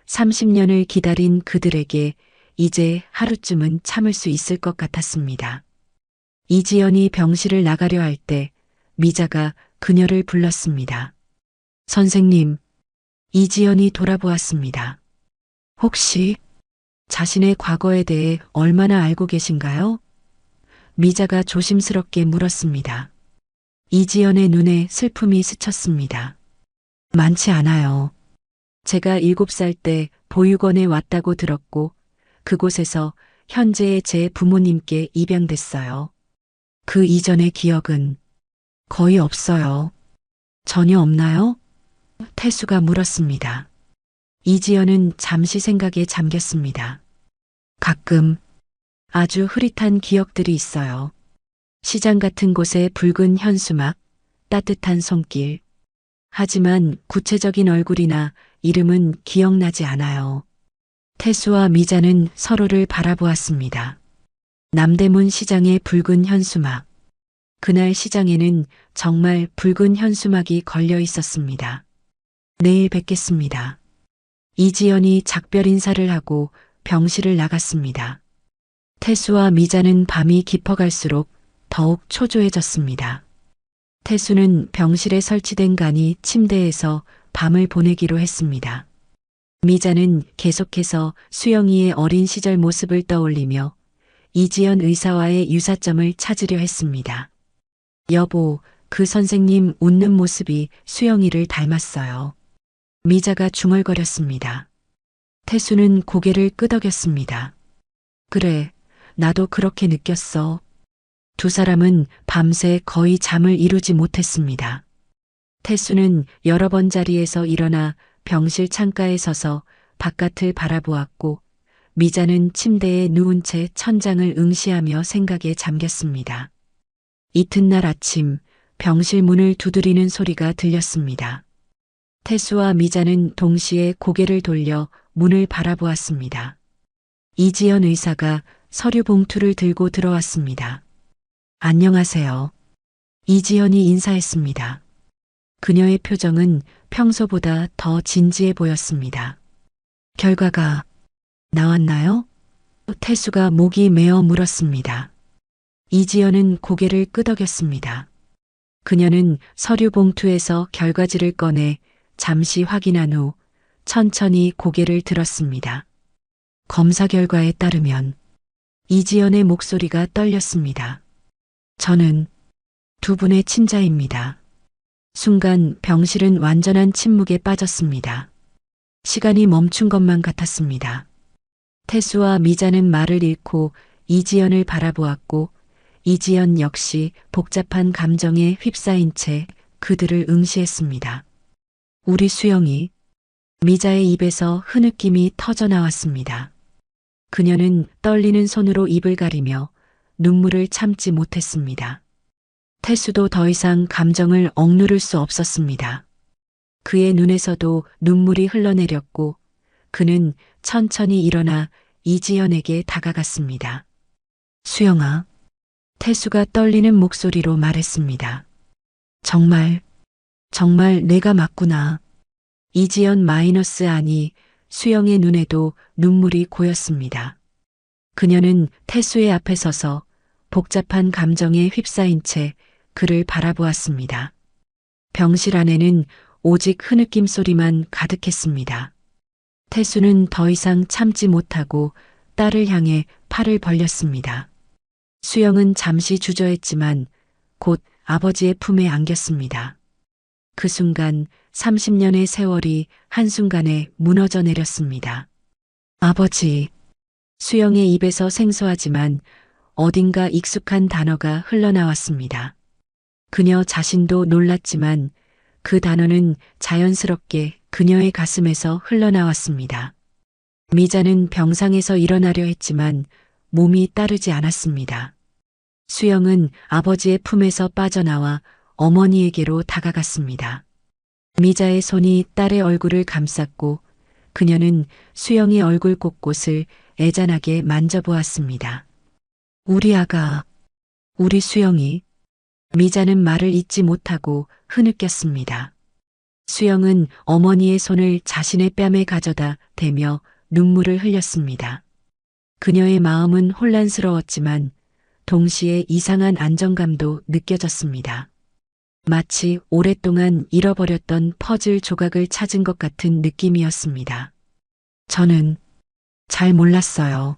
30년을 기다린 그들에게 이제 하루쯤은 참을 수 있을 것 같았습니다. 이지연이 병실을 나가려 할 때 미자가 그녀를 불렀습니다. 선생님, 이지연이 돌아보았습니다. 혹시 자신의 과거에 대해 얼마나 알고 계신가요? 미자가 조심스럽게 물었습니다. 이지연의 눈에 슬픔이 스쳤습니다. 많지 않아요. 제가 7살 때 보육원에 왔다고 들었고 그곳에서 현재의 제 부모님께 입양됐어요. 그 이전의 기억은 거의 없어요. 전혀 없나요? 태수가 물었습니다. 이지연은 잠시 생각에 잠겼습니다. 가끔 아주 흐릿한 기억들이 있어요. 시장 같은 곳의 붉은 현수막, 따뜻한 손길. 하지만 구체적인 얼굴이나 이름은 기억나지 않아요. 태수와 미자는 서로를 바라보았습니다. 남대문 시장의 붉은 현수막. 그날 시장에는 정말 붉은 현수막이 걸려 있었습니다. 내일 뵙겠습니다. 이지연이 작별 인사를 하고 병실을 나갔습니다. 태수와 미자는 밤이 깊어갈수록 더욱 초조해졌습니다. 태수는 병실에 설치된 간이 침대에서 밤을 보내기로 했습니다. 미자는 계속해서 수영이의 어린 시절 모습을 떠올리며 이지연 의사와의 유사점을 찾으려 했습니다. 여보, 그 선생님 웃는 모습이 수영이를 닮았어요. 미자가 중얼거렸습니다. 태수는 고개를 끄덕였습니다. 그래, 나도 그렇게 느꼈어. 두 사람은 밤새 거의 잠을 이루지 못했습니다. 태수는 여러 번 자리에서 일어나 병실 창가에 서서 바깥을 바라보았고 미자는 침대에 누운 채 천장을 응시하며 생각에 잠겼습니다. 이튿날 아침 병실 문을 두드리는 소리가 들렸습니다. 태수와 미자는 동시에 고개를 돌려 문을 바라보았습니다. 이지연 의사가 서류 봉투를 들고 들어왔습니다. 안녕하세요. 이지연이 인사했습니다. 그녀의 표정은 평소보다 더 진지해 보였습니다. 결과가 나왔나요? 태수가 목이 메어 물었습니다. 이지연은 고개를 끄덕였습니다. 그녀는 서류 봉투에서 결과지를 꺼내 잠시 확인한 후 천천히 고개를 들었습니다. 검사 결과에 따르면 이지연의 목소리가 떨렸습니다. 저는 두 분의 친자입니다. 순간 병실은 완전한 침묵에 빠졌습니다. 시간이 멈춘 것만 같았습니다. 태수와 미자는 말을 잃고 이지연을 바라보았고 이지연 역시 복잡한 감정에 휩싸인 채 그들을 응시했습니다. 우리 수영이. 미자의 입에서 흐느낌이 터져 나왔습니다. 그녀는 떨리는 손으로 입을 가리며 눈물을 참지 못했습니다. 태수도 더 이상 감정을 억누를 수 없었습니다. 그의 눈에서도 눈물이 흘러내렸고 그는 천천히 일어나 이지연에게 다가갔습니다. 수영아, 태수가 떨리는 목소리로 말했습니다. 정말 내가 맞구나. 이지연 마이너스 아니 수영의 눈에도 눈물이 고였습니다. 그녀는 태수의 앞에 서서 복잡한 감정에 휩싸인 채 그를 바라보았습니다. 병실 안에는 오직 흐느낌 소리만 가득했습니다. 태수는 더 이상 참지 못하고 딸을 향해 팔을 벌렸습니다. 수영은 잠시 주저했지만 곧 아버지의 품에 안겼습니다. 그 순간 30년의 세월이 한순간에 무너져 내렸습니다. 아버지. 수영의 입에서 생소하지만 어딘가 익숙한 단어가 흘러나왔습니다. 그녀 자신도 놀랐지만 그 단어는 자연스럽게 그녀의 가슴에서 흘러나왔습니다. 미자는 병상에서 일어나려 했지만 몸이 따르지 않았습니다. 수영은 아버지의 품에서 빠져나와 어머니에게로 다가갔습니다. 미자의 손이 딸의 얼굴을 감쌌고 그녀는 수영의 얼굴 곳곳을 애잔하게 만져보았습니다. 우리 아가, 우리 수영이. 미자는 말을 잇지 못하고 흐느꼈습니다. 수영은 어머니의 손을 자신의 뺨에 가져다 대며 눈물을 흘렸습니다. 그녀의 마음은 혼란스러웠지만 동시에 이상한 안정감도 느껴졌습니다. 마치 오랫동안 잃어버렸던 퍼즐 조각을 찾은 것 같은 느낌이었습니다. 저는 잘 몰랐어요.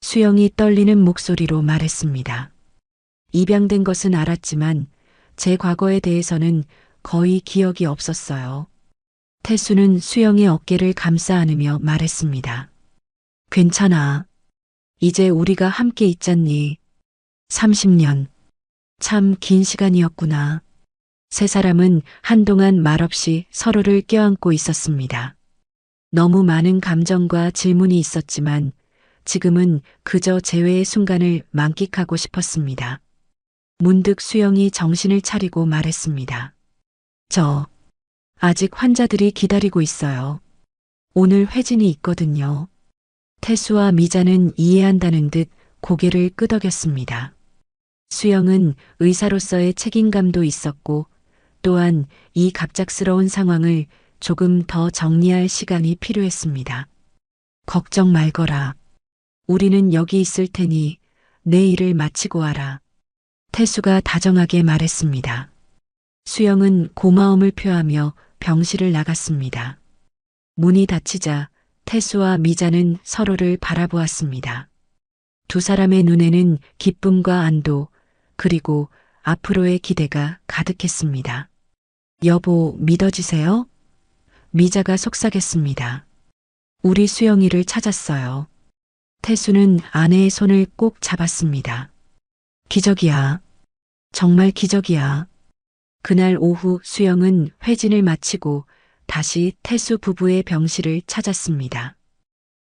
수영이 떨리는 목소리로 말했습니다. 입양된 것은 알았지만 제 과거에 대해서는 거의 기억이 없었어요. 태수는 수영의 어깨를 감싸 안으며 말했습니다. 괜찮아. 이제 우리가 함께 있잖니. 30년. 참 긴 시간이었구나. 세 사람은 한동안 말없이 서로를 껴안고 있었습니다. 너무 많은 감정과 질문이 있었지만 지금은 그저 재회의 순간을 만끽하고 싶었습니다. 문득 수영이 정신을 차리고 말했습니다. 저, 아직 환자들이 기다리고 있어요. 오늘 회진이 있거든요. 태수와 미자는 이해한다는 듯 고개를 끄덕였습니다. 수영은 의사로서의 책임감도 있었고 또한 이 갑작스러운 상황을 조금 더 정리할 시간이 필요했습니다. 걱정 말거라. 우리는 여기 있을 테니 내 일을 마치고 와라. 태수가 다정하게 말했습니다. 수영은 고마움을 표하며 병실을 나갔습니다. 문이 닫히자 태수와 미자는 서로를 바라보았습니다. 두 사람의 눈에는 기쁨과 안도 그리고 앞으로의 기대가 가득했습니다. 여보, 믿어지세요? 미자가 속삭였습니다. 우리 수영이를 찾았어요. 태수는 아내의 손을 꼭 잡았습니다. 기적이야. 정말 기적이야. 그날 오후 수영은 회진을 마치고 다시 태수 부부의 병실을 찾았습니다.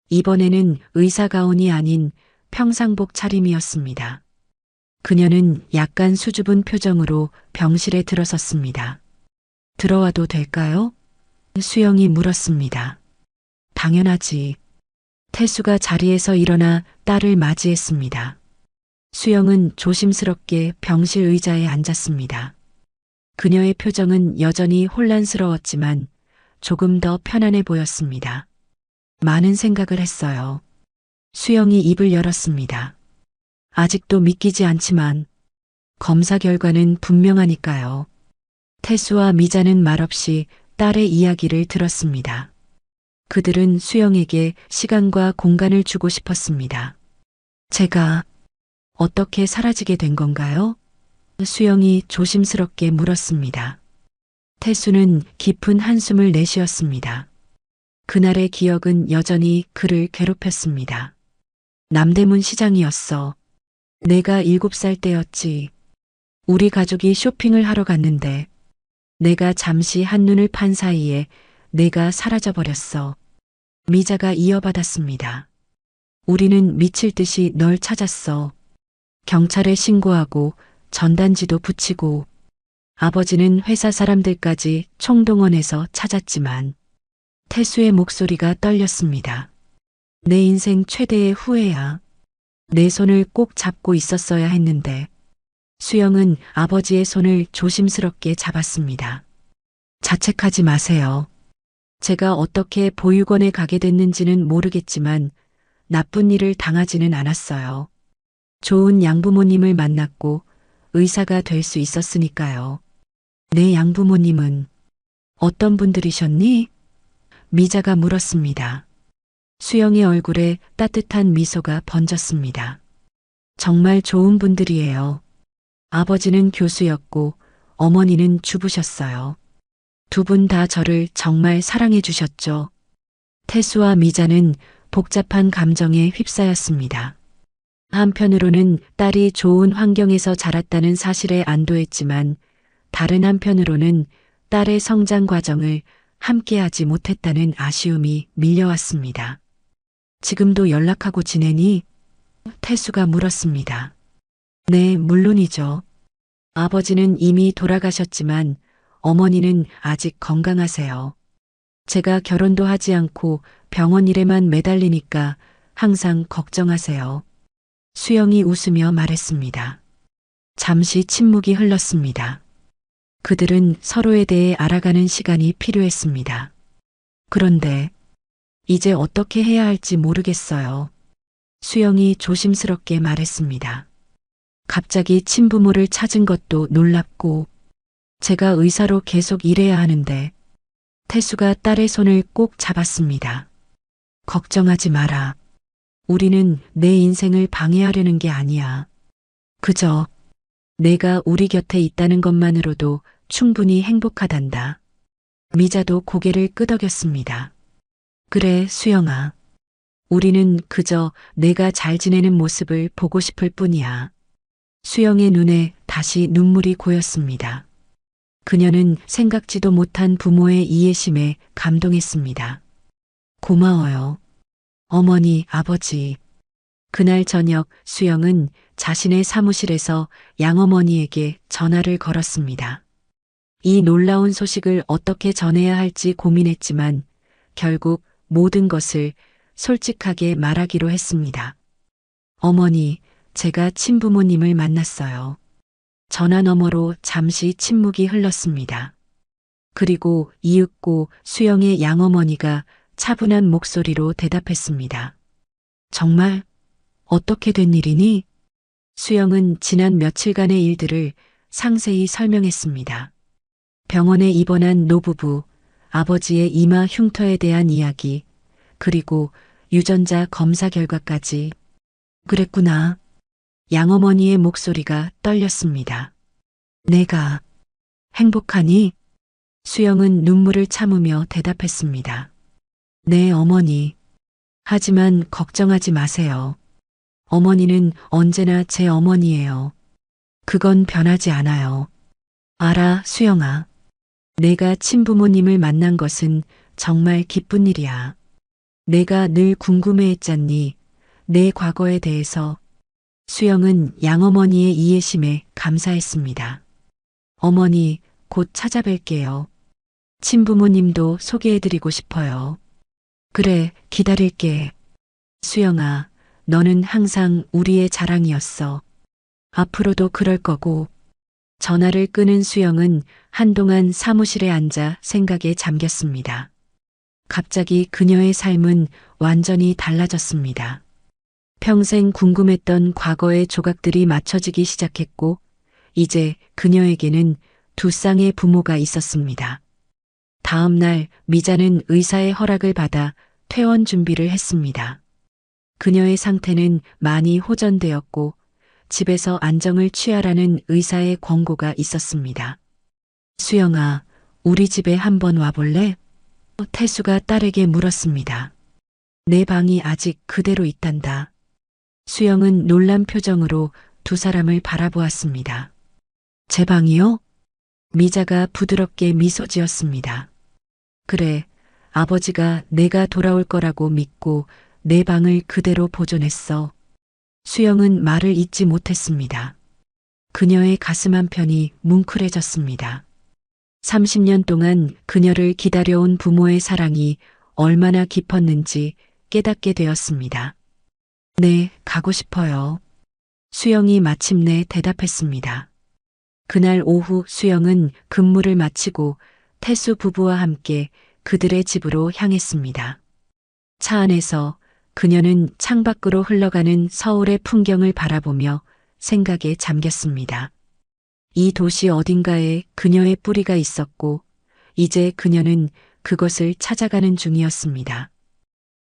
이번에는 의사 가운이 아닌 평상복 차림이었습니다. 그녀는 약간 수줍은 표정으로 병실에 들어섰습니다. 들어와도 될까요? 수영이 물었습니다. 당연하지. 태수가 자리에서 일어나 딸을 맞이했습니다. 수영은 조심스럽게 병실 의자에 앉았습니다. 그녀의 표정은 여전히 혼란스러웠지만 조금 더 편안해 보였습니다. 많은 생각을 했어요. 수영이 입을 열었습니다. 아직도 믿기지 않지만 검사 결과는 분명하니까요. 태수와 미자는 말없이 딸의 이야기를 들었습니다. 그들은 수영에게 시간과 공간을 주고 싶었습니다. 제가 어떻게 사라지게 된 건가요? 수영이 조심스럽게 물었습니다. 태수는 깊은 한숨을 내쉬었습니다. 그날의 기억은 여전히 그를 괴롭혔습니다. 남대문 시장이었어. 내가 7살 때였지. 우리 가족이 쇼핑을 하러 갔는데 내가 잠시 한눈을 판 사이에 내가 사라져버렸어. 미자가 이어받았습니다. 우리는 미칠 듯이 널 찾았어. 경찰에 신고하고 전단지도 붙이고 아버지는 회사 사람들까지 총동원해서 찾았지만 태수의 목소리가 떨렸습니다. 내 인생 최대의 후회야. 내 손을 꼭 잡고 있었어야 했는데. 수영은 아버지의 손을 조심스럽게 잡았습니다. 자책하지 마세요. 제가 어떻게 보육원에 가게 됐는지는 모르겠지만 나쁜 일을 당하지는 않았어요. 좋은 양부모님을 만났고 의사가 될 수 있었으니까요. 내 양부모님은 어떤 분들이셨니? 미자가 물었습니다. 수영의 얼굴에 따뜻한 미소가 번졌습니다. 정말 좋은 분들이에요. 아버지는 교수였고 어머니는 주부셨어요. 두 분 다 저를 정말 사랑해 주셨죠. 태수와 미자는 복잡한 감정에 휩싸였습니다. 한편으로는 딸이 좋은 환경에서 자랐다는 사실에 안도했지만 다른 한편으로는 딸의 성장 과정을 함께하지 못했다는 아쉬움이 밀려왔습니다. 지금도 연락하고 지내니? 태수가 물었습니다. 네, 물론이죠. 아버지는 이미 돌아가셨지만 어머니는 아직 건강하세요. 제가 결혼도 하지 않고 병원 일에만 매달리니까 항상 걱정하세요. 수영이 웃으며 말했습니다. 잠시 침묵이 흘렀습니다. 그들은 서로에 대해 알아가는 시간이 필요했습니다. 그런데 이제 어떻게 해야 할지 모르겠어요. 수영이 조심스럽게 말했습니다. 갑자기 친부모를 찾은 것도 놀랍고 제가 의사로 계속 일해야 하는데. 태수가 딸의 손을 꼭 잡았습니다. 걱정하지 마라. 우리는 내 인생을 방해하려는 게 아니야. 그저 내가 우리 곁에 있다는 것만으로도 충분히 행복하단다. 미자도 고개를 끄덕였습니다. 그래, 수영아. 우리는 그저 내가 잘 지내는 모습을 보고 싶을 뿐이야. 수영의 눈에 다시 눈물이 고였습니다. 그녀는 생각지도 못한 부모의 이해심에 감동했습니다. 고마워요. 어머니, 아버지. 그날 저녁 수영은 자신의 사무실에서 양어머니에게 전화를 걸었습니다. 이 놀라운 소식을 어떻게 전해야 할지 고민했지만 결국 모든 것을 솔직하게 말하기로 했습니다. 어머니, 제가 친부모님을 만났어요. 전화 너머로 잠시 침묵이 흘렀습니다. 그리고 이윽고 수영의 양어머니가 차분한 목소리로 대답했습니다. 정말? 어떻게 된 일이니? 수영은 지난 며칠간의 일들을 상세히 설명했습니다. 병원에 입원한 노부부, 아버지의 이마 흉터에 대한 이야기, 그리고 유전자 검사 결과까지. 그랬구나. 양어머니의 목소리가 떨렸습니다. 내가 행복하니? 수영은 눈물을 참으며 대답했습니다. 네, 어머니. 하지만 걱정하지 마세요. 어머니는 언제나 제 어머니예요. 그건 변하지 않아요. 알아, 수영아. 내가 친부모님을 만난 것은 정말 기쁜 일이야. 내가 늘 궁금해했잖니. 내 과거에 대해서. 수영은 양어머니의 이해심에 감사했습니다. 어머니, 곧 찾아뵐게요. 친부모님도 소개해드리고 싶어요. 그래, 기다릴게. 수영아, 너는 항상 우리의 자랑이었어. 앞으로도 그럴 거고. 전화를 끄는 수영은 한동안 사무실에 앉아 생각에 잠겼습니다. 갑자기 그녀의 삶은 완전히 달라졌습니다. 평생 궁금했던 과거의 조각들이 맞춰지기 시작했고, 이제 그녀에게는 두 쌍의 부모가 있었습니다. 다음 날 미자는 의사의 허락을 받아 퇴원 준비를 했습니다. 그녀의 상태는 많이 호전되었고, 집에서 안정을 취하라는 의사의 권고가 있었습니다. 수영아, 우리 집에 한번 와볼래? 태수가 딸에게 물었습니다. 내 방이 아직 그대로 있단다. 수영은 놀란 표정으로 두 사람을 바라보았습니다. 제 방이요? 미자가 부드럽게 미소 지었습니다. 그래, 아버지가 내가 돌아올 거라고 믿고 내 방을 그대로 보존했어. 수영은 말을 잇지 못했습니다. 그녀의 가슴 한편이 뭉클해졌습니다. 30년 동안 그녀를 기다려온 부모의 사랑이 얼마나 깊었는지 깨닫게 되었습니다. 네, 가고 싶어요. 수영이 마침내 대답했습니다. 그날 오후 수영은 근무를 마치고 태수 부부와 함께 그들의 집으로 향했습니다. 차 안에서 그녀는 창밖으로 흘러가는 서울의 풍경을 바라보며 생각에 잠겼습니다. 이 도시 어딘가에 그녀의 뿌리가 있었고 이제 그녀는 그것을 찾아가는 중이었습니다.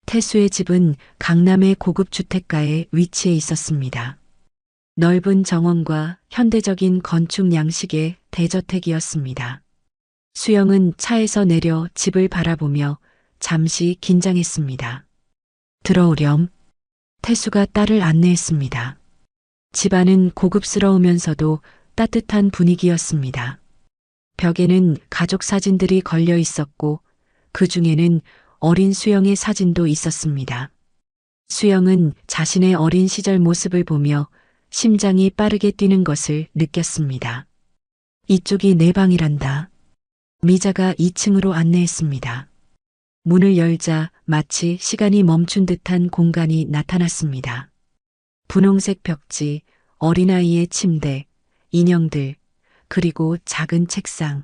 태수의 집은 강남의 고급 주택가에 위치해 있었습니다. 넓은 정원과 현대적인 건축 양식의 대저택이었습니다. 수영은 차에서 내려 집을 바라보며 잠시 긴장했습니다. 들어오렴. 태수가 딸을 안내했습니다. 집안은 고급스러우면서도 따뜻한 분위기였습니다. 벽에는 가족 사진들이 걸려 있었고 그 중에는 어린 수영의 사진도 있었습니다. 수영은 자신의 어린 시절 모습을 보며 심장이 빠르게 뛰는 것을 느꼈습니다. 이쪽이 내 방이란다. 미자가 2층으로 안내했습니다. 문을 열자 마치 시간이 멈춘 듯한 공간이 나타났습니다. 분홍색 벽지, 어린아이의 침대, 인형들, 그리고 작은 책상.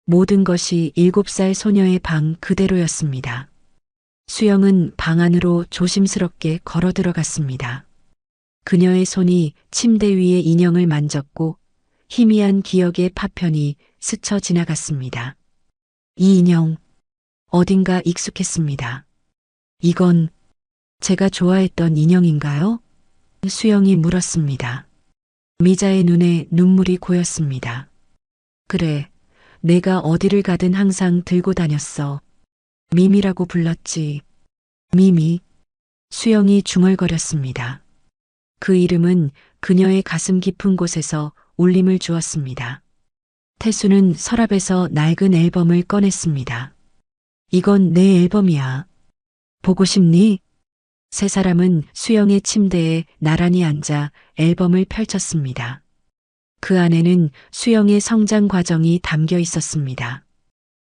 모든 것이 7살 소녀의 방 그대로였습니다. 수영은 방 안으로 조심스럽게 걸어 들어갔습니다. 그녀의 손이 침대 위의 인형을 만졌고 희미한 기억의 파편이 스쳐 지나갔습니다. 이 인형, 어딘가 익숙했습니다. 이건 제가 좋아했던 인형인가요? 수영이 물었습니다. 미자의 눈에 눈물이 고였습니다. 그래, 내가 어디를 가든 항상 들고 다녔어. 미미라고 불렀지. 미미. 수영이 중얼거렸습니다. 그 이름은 그녀의 가슴 깊은 곳에서 울림을 주었습니다. 태수는 서랍에서 낡은 앨범을 꺼냈습니다. 이건 내 앨범이야. 보고 싶니? 세 사람은 수영의 침대에 나란히 앉아 앨범을 펼쳤습니다. 그 안에는 수영의 성장 과정이 담겨 있었습니다.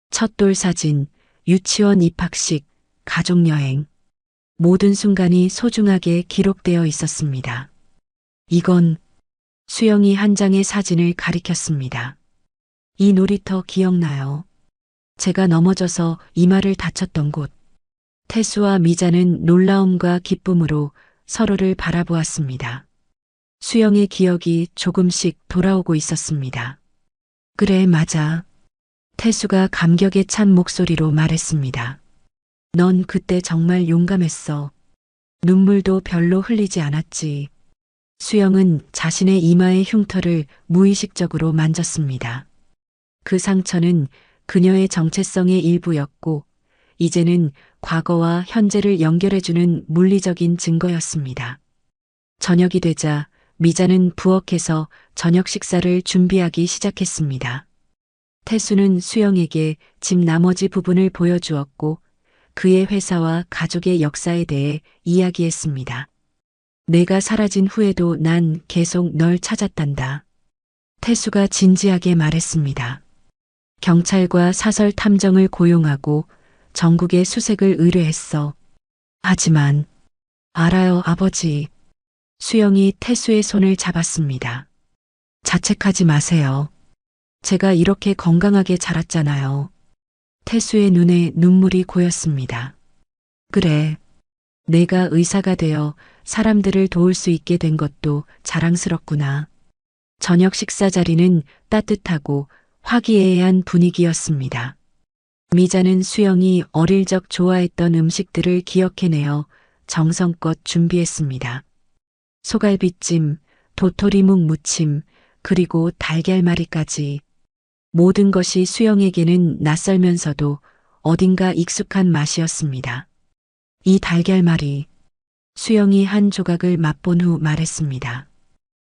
첫돌 사진, 유치원 입학식, 가족여행. 모든 순간이 소중하게 기록되어 있었습니다. 이건 수영이 한 장의 사진을 가리켰습니다. 이 놀이터 기억나요? 제가 넘어져서 이마를 다쳤던 곳. 태수와 미자는 놀라움과 기쁨으로 서로를 바라보았습니다. 수영의 기억이 조금씩 돌아오고 있었습니다. 그래, 맞아. 태수가 감격에 찬 목소리로 말했습니다. 넌 그때 정말 용감했어. 눈물도 별로 흘리지 않았지. 수영은 자신의 이마의 흉터를 무의식적으로 만졌습니다. 그 상처는 그녀의 정체성의 일부였고, 이제는 과거와 현재를 연결해주는 물리적인 증거였습니다. 저녁이 되자 미자는 부엌에서 저녁 식사를 준비하기 시작했습니다. 태수는 수영에게 집 나머지 부분을 보여주었고 그의 회사와 가족의 역사에 대해 이야기했습니다. 내가 사라진 후에도 난 계속 널 찾았단다. 태수가 진지하게 말했습니다. 경찰과 사설 탐정을 고용하고 전국의 수색을 의뢰했어. 하지만 알아요, 아버지. 수영이 태수의 손을 잡았습니다. 자책하지 마세요. 제가 이렇게 건강하게 자랐잖아요. 태수의 눈에 눈물이 고였습니다. 그래. 내가 의사가 되어 사람들을 도울 수 있게 된 것도 자랑스럽구나. 저녁 식사 자리는 따뜻하고 화기애애한 분위기였습니다. 미자는 수영이 어릴 적 좋아했던 음식들을 기억해내어 정성껏 준비했습니다. 소갈비찜, 도토리묵 무침, 그리고 달걀말이까지. 모든 것이 수영에게는 낯설면서도 어딘가 익숙한 맛이었습니다. 이 달걀말이. 수영이 한 조각을 맛본 후 말했습니다.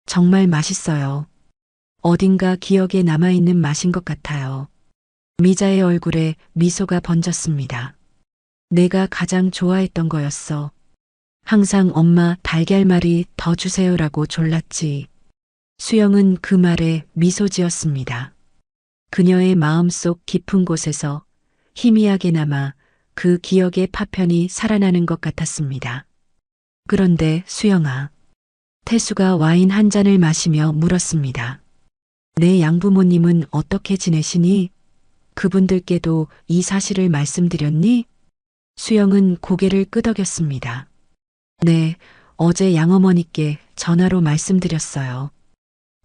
정말 맛있어요. 어딘가 기억에 남아있는 맛인 것 같아요. 미자의 얼굴에 미소가 번졌습니다. 내가 가장 좋아했던 거였어. 항상 엄마 달걀말이 더 주세요라고 졸랐지. 수영은 그 말에 미소 지었습니다. 그녀의 마음속 깊은 곳에서 희미하게나마 그 기억의 파편이 살아나는 것 같았습니다. 그런데 수영아, 태수가 와인 한 잔을 마시며 물었습니다. 내 양부모님은 어떻게 지내시니? 그분들께도 이 사실을 말씀드렸니? 수영은 고개를 끄덕였습니다. 네, 어제 양어머니께 전화로 말씀드렸어요.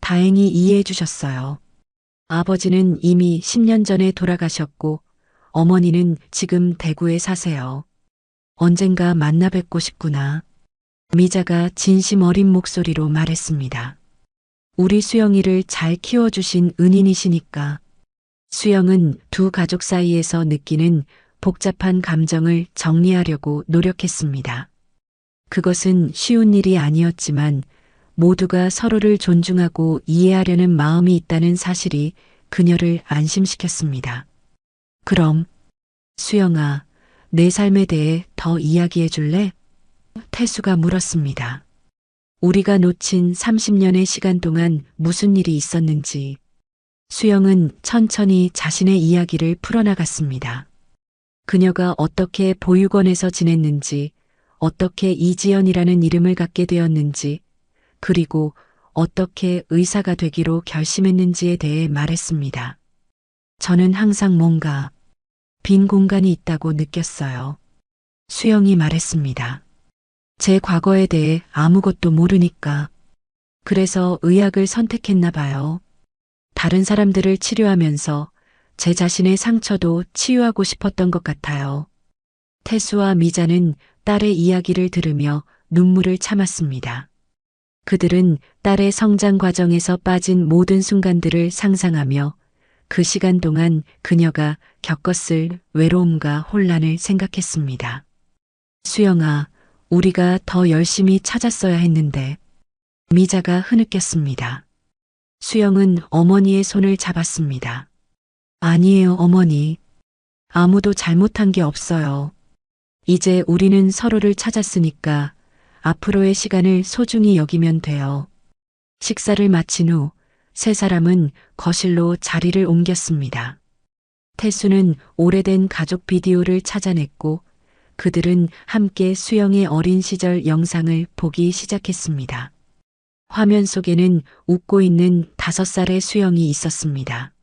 다행히 이해해 주셨어요. 아버지는 이미 10년 전에 돌아가셨고, 어머니는 지금 대구에 사세요. 언젠가 만나 뵙고 싶구나. 미자가 진심 어린 목소리로 말했습니다. 우리 수영이를 잘 키워주신 은인이시니까. 수영은 두 가족 사이에서 느끼는 복잡한 감정을 정리하려고 노력했습니다. 그것은 쉬운 일이 아니었지만 모두가 서로를 존중하고 이해하려는 마음이 있다는 사실이 그녀를 안심시켰습니다. 그럼, 수영아, 내 삶에 대해 더 이야기해 줄래? 태수가 물었습니다. 우리가 놓친 30년의 시간 동안 무슨 일이 있었는지. 수영은 천천히 자신의 이야기를 풀어나갔습니다. 그녀가 어떻게 보육원에서 지냈는지, 어떻게 이지연이라는 이름을 갖게 되었는지, 그리고 어떻게 의사가 되기로 결심했는지에 대해 말했습니다. 저는 항상 뭔가 빈 공간이 있다고 느꼈어요. 수영이 말했습니다. 제 과거에 대해 아무것도 모르니까. 그래서 의학을 선택했나 봐요. 다른 사람들을 치료하면서 제 자신의 상처도 치유하고 싶었던 것 같아요. 태수와 미자는 딸의 이야기를 들으며 눈물을 참았습니다. 그들은 딸의 성장 과정에서 빠진 모든 순간들을 상상하며 그 시간 동안 그녀가 겪었을 외로움과 혼란을 생각했습니다. 수영아, 우리가 더 열심히 찾았어야 했는데. 미자가 흐느꼈습니다. 수영은 어머니의 손을 잡았습니다. 아니에요, 어머니. 아무도 잘못한 게 없어요. 이제 우리는 서로를 찾았으니까 앞으로의 시간을 소중히 여기면 돼요. 식사를 마친 후 세 사람은 거실로 자리를 옮겼습니다. 태수는 오래된 가족 비디오를 찾아냈고 그들은 함께 수영의 어린 시절 영상을 보기 시작했습니다. 화면 속에는 웃고 있는 5살의 수영이 있었습니다.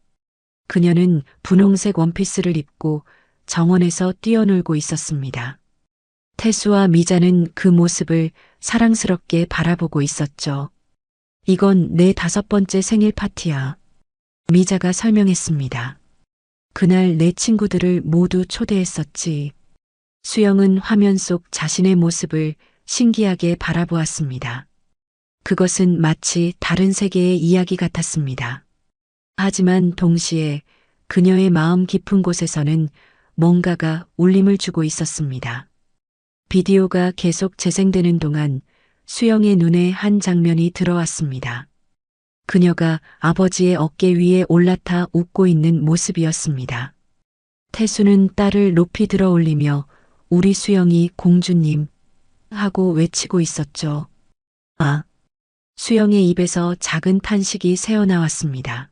그녀는 분홍색 원피스를 입고 정원에서 뛰어놀고 있었습니다. 태수와 미자는 그 모습을 사랑스럽게 바라보고 있었죠. 이건 내 5번째 생일 파티야. 미자가 설명했습니다. 그날 내 친구들을 모두 초대했었지. 수영은 화면 속 자신의 모습을 신기하게 바라보았습니다. 그것은 마치 다른 세계의 이야기 같았습니다. 하지만 동시에 그녀의 마음 깊은 곳에서는 뭔가가 울림을 주고 있었습니다. 비디오가 계속 재생되는 동안 수영의 눈에 한 장면이 들어왔습니다. 그녀가 아버지의 어깨 위에 올라타 웃고 있는 모습이었습니다. 태수는 딸을 높이 들어 올리며 우리 수영이 공주님 하고 외치고 있었죠. 아, 수영의 입에서 작은 탄식이 새어나왔습니다.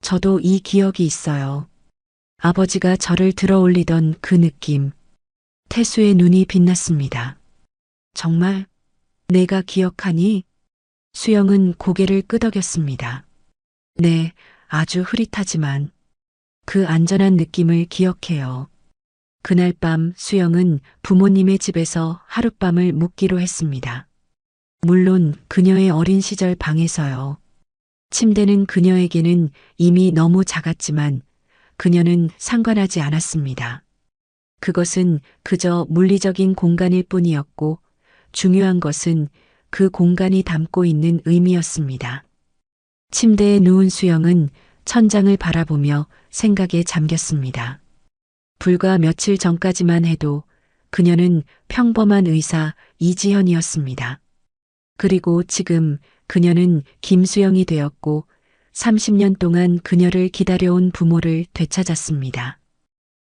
저도 이 기억이 있어요. 아버지가 저를 들어 올리던 그 느낌. 태수의 눈이 빛났습니다. 정말 내가 기억하니? 수영은 고개를 끄덕였습니다. 네, 아주 흐릿하지만 그 안전한 느낌을 기억해요. 그날 밤 수영은 부모님의 집에서 하룻밤을 묵기로 했습니다. 물론 그녀의 어린 시절 방에서요. 침대는 그녀에게는 이미 너무 작았지만 그녀는 상관하지 않았습니다. 그것은 그저 물리적인 공간일 뿐이었고 중요한 것은 그 공간이 담고 있는 의미였습니다. 침대에 누운 수영은 천장을 바라보며 생각에 잠겼습니다. 불과 며칠 전까지만 해도 그녀는 평범한 의사 이지현이었습니다. 그리고 지금 그녀는 김수영이 되었고 30년 동안 그녀를 기다려온 부모를 되찾았습니다.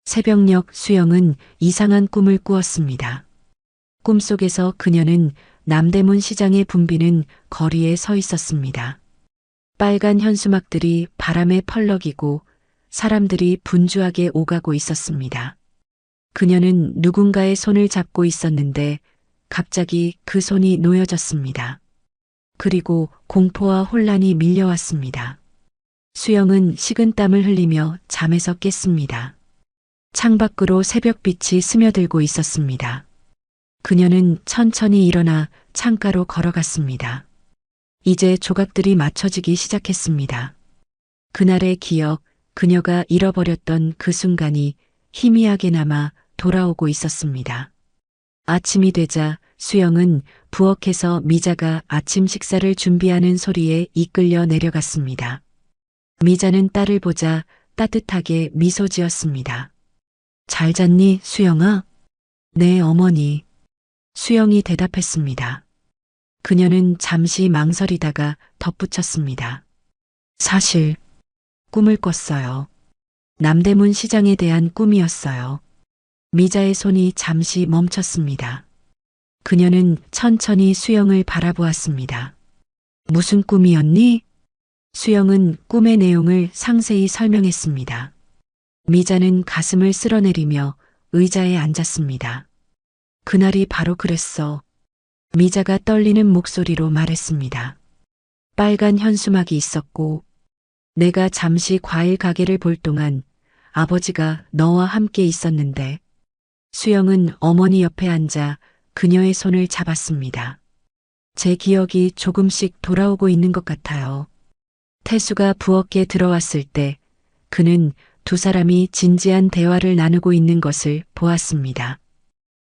새벽녘 수영은 이상한 꿈을 꾸었습니다. 꿈속에서 그녀는 남대문 시장에 붐비는 거리에 서 있었습니다. 빨간 현수막들이 바람에 펄럭이고 사람들이 분주하게 오가고 있었습니다. 그녀는 누군가의 손을 잡고 있었는데 갑자기 그 손이 놓여졌습니다. 그리고 공포와 혼란이 밀려왔습니다. 수영은 식은땀을 흘리며 잠에서 깼습니다. 창밖으로 새벽빛이 스며들고 있었습니다. 그녀는 천천히 일어나 창가로 걸어갔습니다. 이제 조각들이 맞춰지기 시작했습니다. 그날의 기억, 그녀가 잃어버렸던 그 순간이 희미하게 남아 돌아오고 있었습니다. 아침이 되자 수영은 부엌에서 미자가 아침 식사를 준비하는 소리에 이끌려 내려갔습니다. 미자는 딸을 보자 따뜻하게 미소 지었습니다. 잘 잤니, 수영아? 네, 어머니. 수영이 대답했습니다. 그녀는 잠시 망설이다가 덧붙였습니다. 사실 꿈을 꿨어요. 남대문 시장에 대한 꿈이었어요. 미자의 손이 잠시 멈췄습니다. 그녀는 천천히 수영을 바라보았습니다. 무슨 꿈이었니? 수영은 꿈의 내용을 상세히 설명했습니다. 미자는 가슴을 쓸어내리며 의자에 앉았습니다. 그날이 바로 그랬어. 미자가 떨리는 목소리로 말했습니다. 빨간 현수막이 있었고 내가 잠시 과일 가게를 볼 동안 아버지가 너와 함께 있었는데 수영은 어머니 옆에 앉아 그녀의 손을 잡았습니다. 제 기억이 조금씩 돌아오고 있는 것 같아요. 태수가 부엌에 들어왔을 때 그는 두 사람이 진지한 대화를 나누고 있는 것을 보았습니다.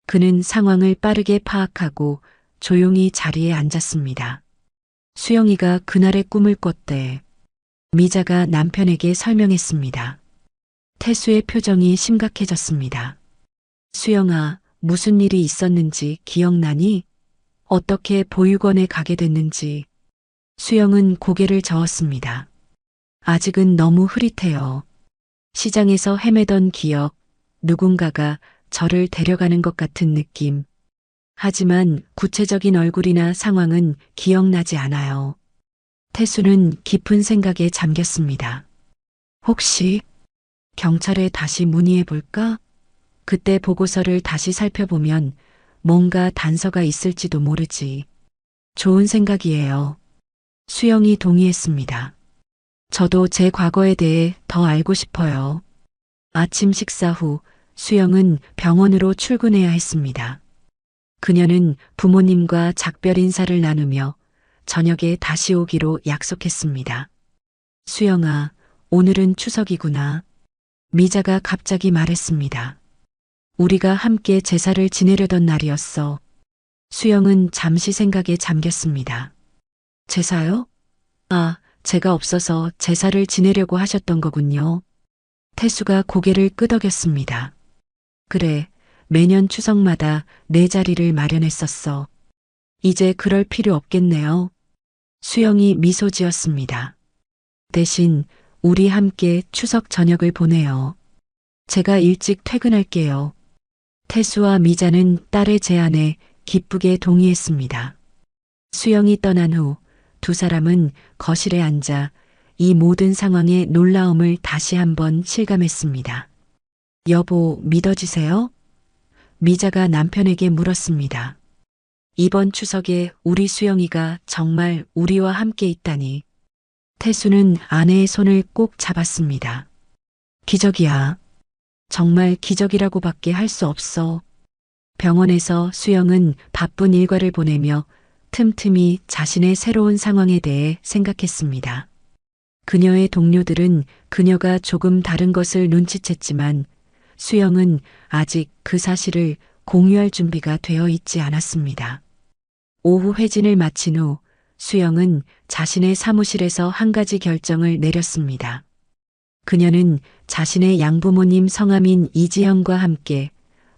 그는 상황을 빠르게 파악하고 조용히 자리에 앉았습니다. 수영이가 그날의 꿈을 꿨대. 미자가 남편에게 설명했습니다. 태수의 표정이 심각해졌습니다. 수영아, 무슨 일이 있었는지 기억나니? 어떻게 보육원에 가게 됐는지. 수영은 고개를 저었습니다. 아직은 너무 흐릿해요. 시장에서 헤매던 기억, 누군가가 저를 데려가는 것 같은 느낌. 하지만 구체적인 얼굴이나 상황은 기억나지 않아요. 태수는 깊은 생각에 잠겼습니다. 혹시 경찰에 다시 문의해 볼까? 그때 보고서를 다시 살펴보면 뭔가 단서가 있을지도 모르지. 좋은 생각이에요. 수영이 동의했습니다. 저도 제 과거에 대해 더 알고 싶어요. 아침 식사 후 수영은 병원으로 출근해야 했습니다. 그녀는 부모님과 작별 인사를 나누며 저녁에 다시 오기로 약속했습니다. 수영아, 오늘은 추석이구나. 미자가 갑자기 말했습니다. 우리가 함께 제사를 지내려던 날이었어. 수영은 잠시 생각에 잠겼습니다. 제사요? 아, 제가 없어서 제사를 지내려고 하셨던 거군요. 태수가 고개를 끄덕였습니다. 그래, 매년 추석마다 내 자리를 마련했었어. 이제 그럴 필요 없겠네요. 수영이 미소 지었습니다. 대신 우리 함께 추석 저녁을 보내요. 제가 일찍 퇴근할게요. 태수와 미자는 딸의 제안에 기쁘게 동의했습니다. 수영이 떠난 후 두 사람은 거실에 앉아 이 모든 상황의 놀라움을 다시 한번 실감했습니다. 여보, 믿어지세요? 미자가 남편에게 물었습니다. 이번 추석에 우리 수영이가 정말 우리와 함께 있다니. 태수는 아내의 손을 꼭 잡았습니다. 기적이야. 정말 기적이라고밖에 할 수 없어. 병원에서 수영은 바쁜 일과를 보내며 틈틈이 자신의 새로운 상황에 대해 생각했습니다. 그녀의 동료들은 그녀가 조금 다른 것을 눈치챘지만 수영은 아직 그 사실을 공유할 준비가 되어 있지 않았습니다. 오후 회진을 마친 후 수영은 자신의 사무실에서 한 가지 결정을 내렸습니다. 그녀는 자신의 양부모님 성함인 이지영과 함께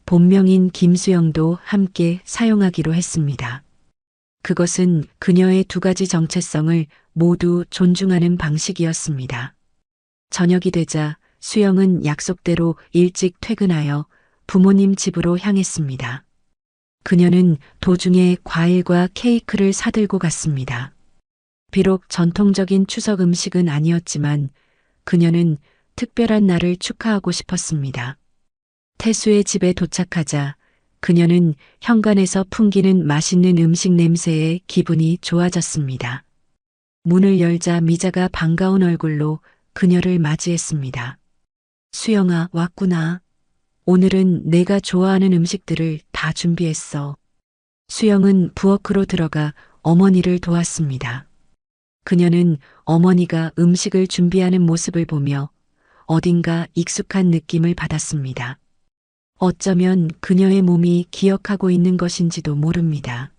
본명인 김수영도 함께 사용하기로 했습니다. 그것은 그녀의 두 가지 정체성을 모두 존중하는 방식이었습니다. 저녁이 되자 수영은 약속대로 일찍 퇴근하여 부모님 집으로 향했습니다. 그녀는 도중에 과일과 케이크를 사들고 갔습니다. 비록 전통적인 추석 음식은 아니었지만 그녀는 특별한 날을 축하하고 싶었습니다. 태수의 집에 도착하자 그녀는 현관에서 풍기는 맛있는 음식 냄새에 기분이 좋아졌습니다. 문을 열자 미자가 반가운 얼굴로 그녀를 맞이했습니다. 수영아, 왔구나. 오늘은 내가 좋아하는 음식들을 다 준비했어. 수영은 부엌으로 들어가 어머니를 도왔습니다. 그녀는 어머니가 음식을 준비하는 모습을 보며 어딘가 익숙한 느낌을 받았습니다. 어쩌면 그녀의 몸이 기억하고 있는 것인지도 모릅니다.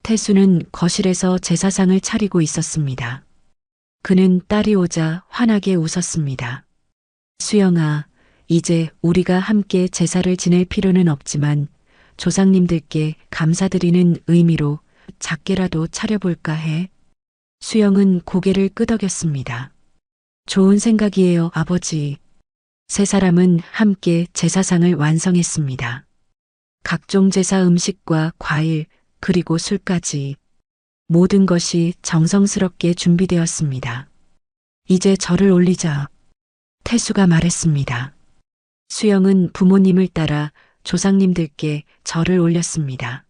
태수는 거실에서 제사상을 차리고 있었습니다. 그는 딸이 오자 환하게 웃었습니다. 수영아, 이제 우리가 함께 제사를 지낼 필요는 없지만 조상님들께 감사드리는 의미로 작게라도 차려볼까 해. 수영은 고개를 끄덕였습니다. 좋은 생각이에요, 아버지. 세 사람은 함께 제사상을 완성했습니다. 각종 제사 음식과 과일, 그리고 술까지 모든 것이 정성스럽게 준비되었습니다. 이제 절을 올리자. 태수가 말했습니다. 수영은 부모님을 따라 조상님들께 절을 올렸습니다.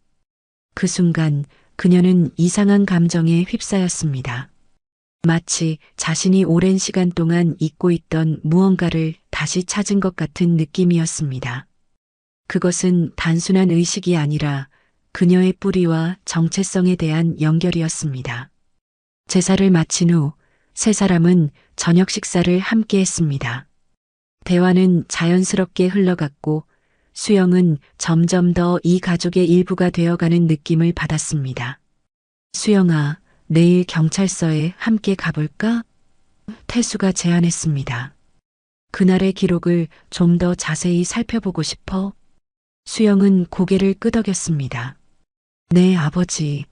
그 순간 그녀는 이상한 감정에 휩싸였습니다. 마치 자신이 오랜 시간 동안 잊고 있던 무언가를 다시 찾은 것 같은 느낌이었습니다. 그것은 단순한 의식이 아니라 그녀의 뿌리와 정체성에 대한 연결이었습니다. 제사를 마친 후 세 사람은 저녁 식사를 함께 했습니다. 대화는 자연스럽게 흘러갔고 수영은 점점 더 이 가족의 일부가 되어가는 느낌을 받았습니다. 수영아, 내일 경찰서에 함께 가볼까? 태수가 제안했습니다. 그날의 기록을 좀 더 자세히 살펴보고 싶어? 수영은 고개를 끄덕였습니다. 네, 아버지.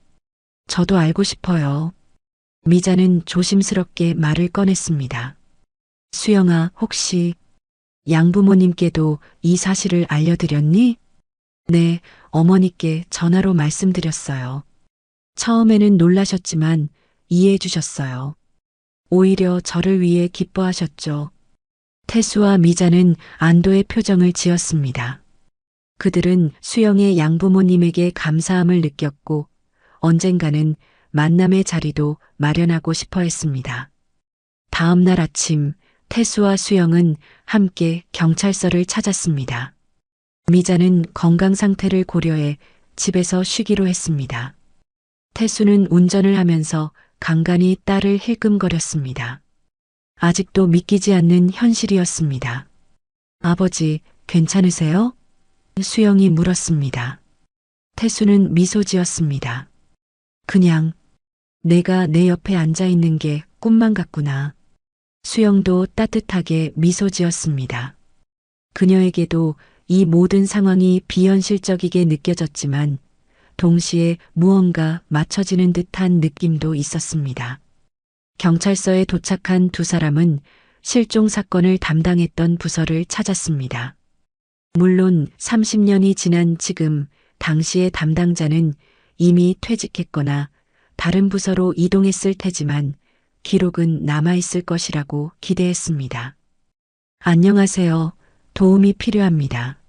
저도 알고 싶어요. 미자는 조심스럽게 말을 꺼냈습니다. 수영아, 혹시 양부모님께도 이 사실을 알려드렸니? 네, 어머니께 전화로 말씀드렸어요. 처음에는 놀라셨지만 이해해 주셨어요. 오히려 저를 위해 기뻐하셨죠. 태수와 미자는 안도의 표정을 지었습니다. 그들은 수영의 양부모님에게 감사함을 느꼈고 언젠가는 만남의 자리도 마련하고 싶어 했습니다. 다음 날 아침 태수와 수영은 함께 경찰서를 찾았습니다. 미자는 건강 상태를 고려해 집에서 쉬기로 했습니다. 태수는 운전을 하면서 간간히 딸을 힐끔거렸습니다. 아직도 믿기지 않는 현실이었습니다. 아버지, 괜찮으세요? 수영이 물었습니다. 태수는 미소 지었습니다. 그냥 내가 내 옆에 앉아 있는 게 꿈만 같구나. 수영도 따뜻하게 미소 지었습니다. 그녀에게도 이 모든 상황이 비현실적이게 느껴졌지만 동시에 무언가 맞춰지는 듯한 느낌도 있었습니다. 경찰서에 도착한 두 사람은 실종 사건을 담당했던 부서를 찾았습니다. 물론 30년이 지난 지금 당시의 담당자는 이미 퇴직했거나 다른 부서로 이동했을 테지만 기록은 남아있을 것이라고 기대했습니다. 안녕하세요. 도움이 필요합니다.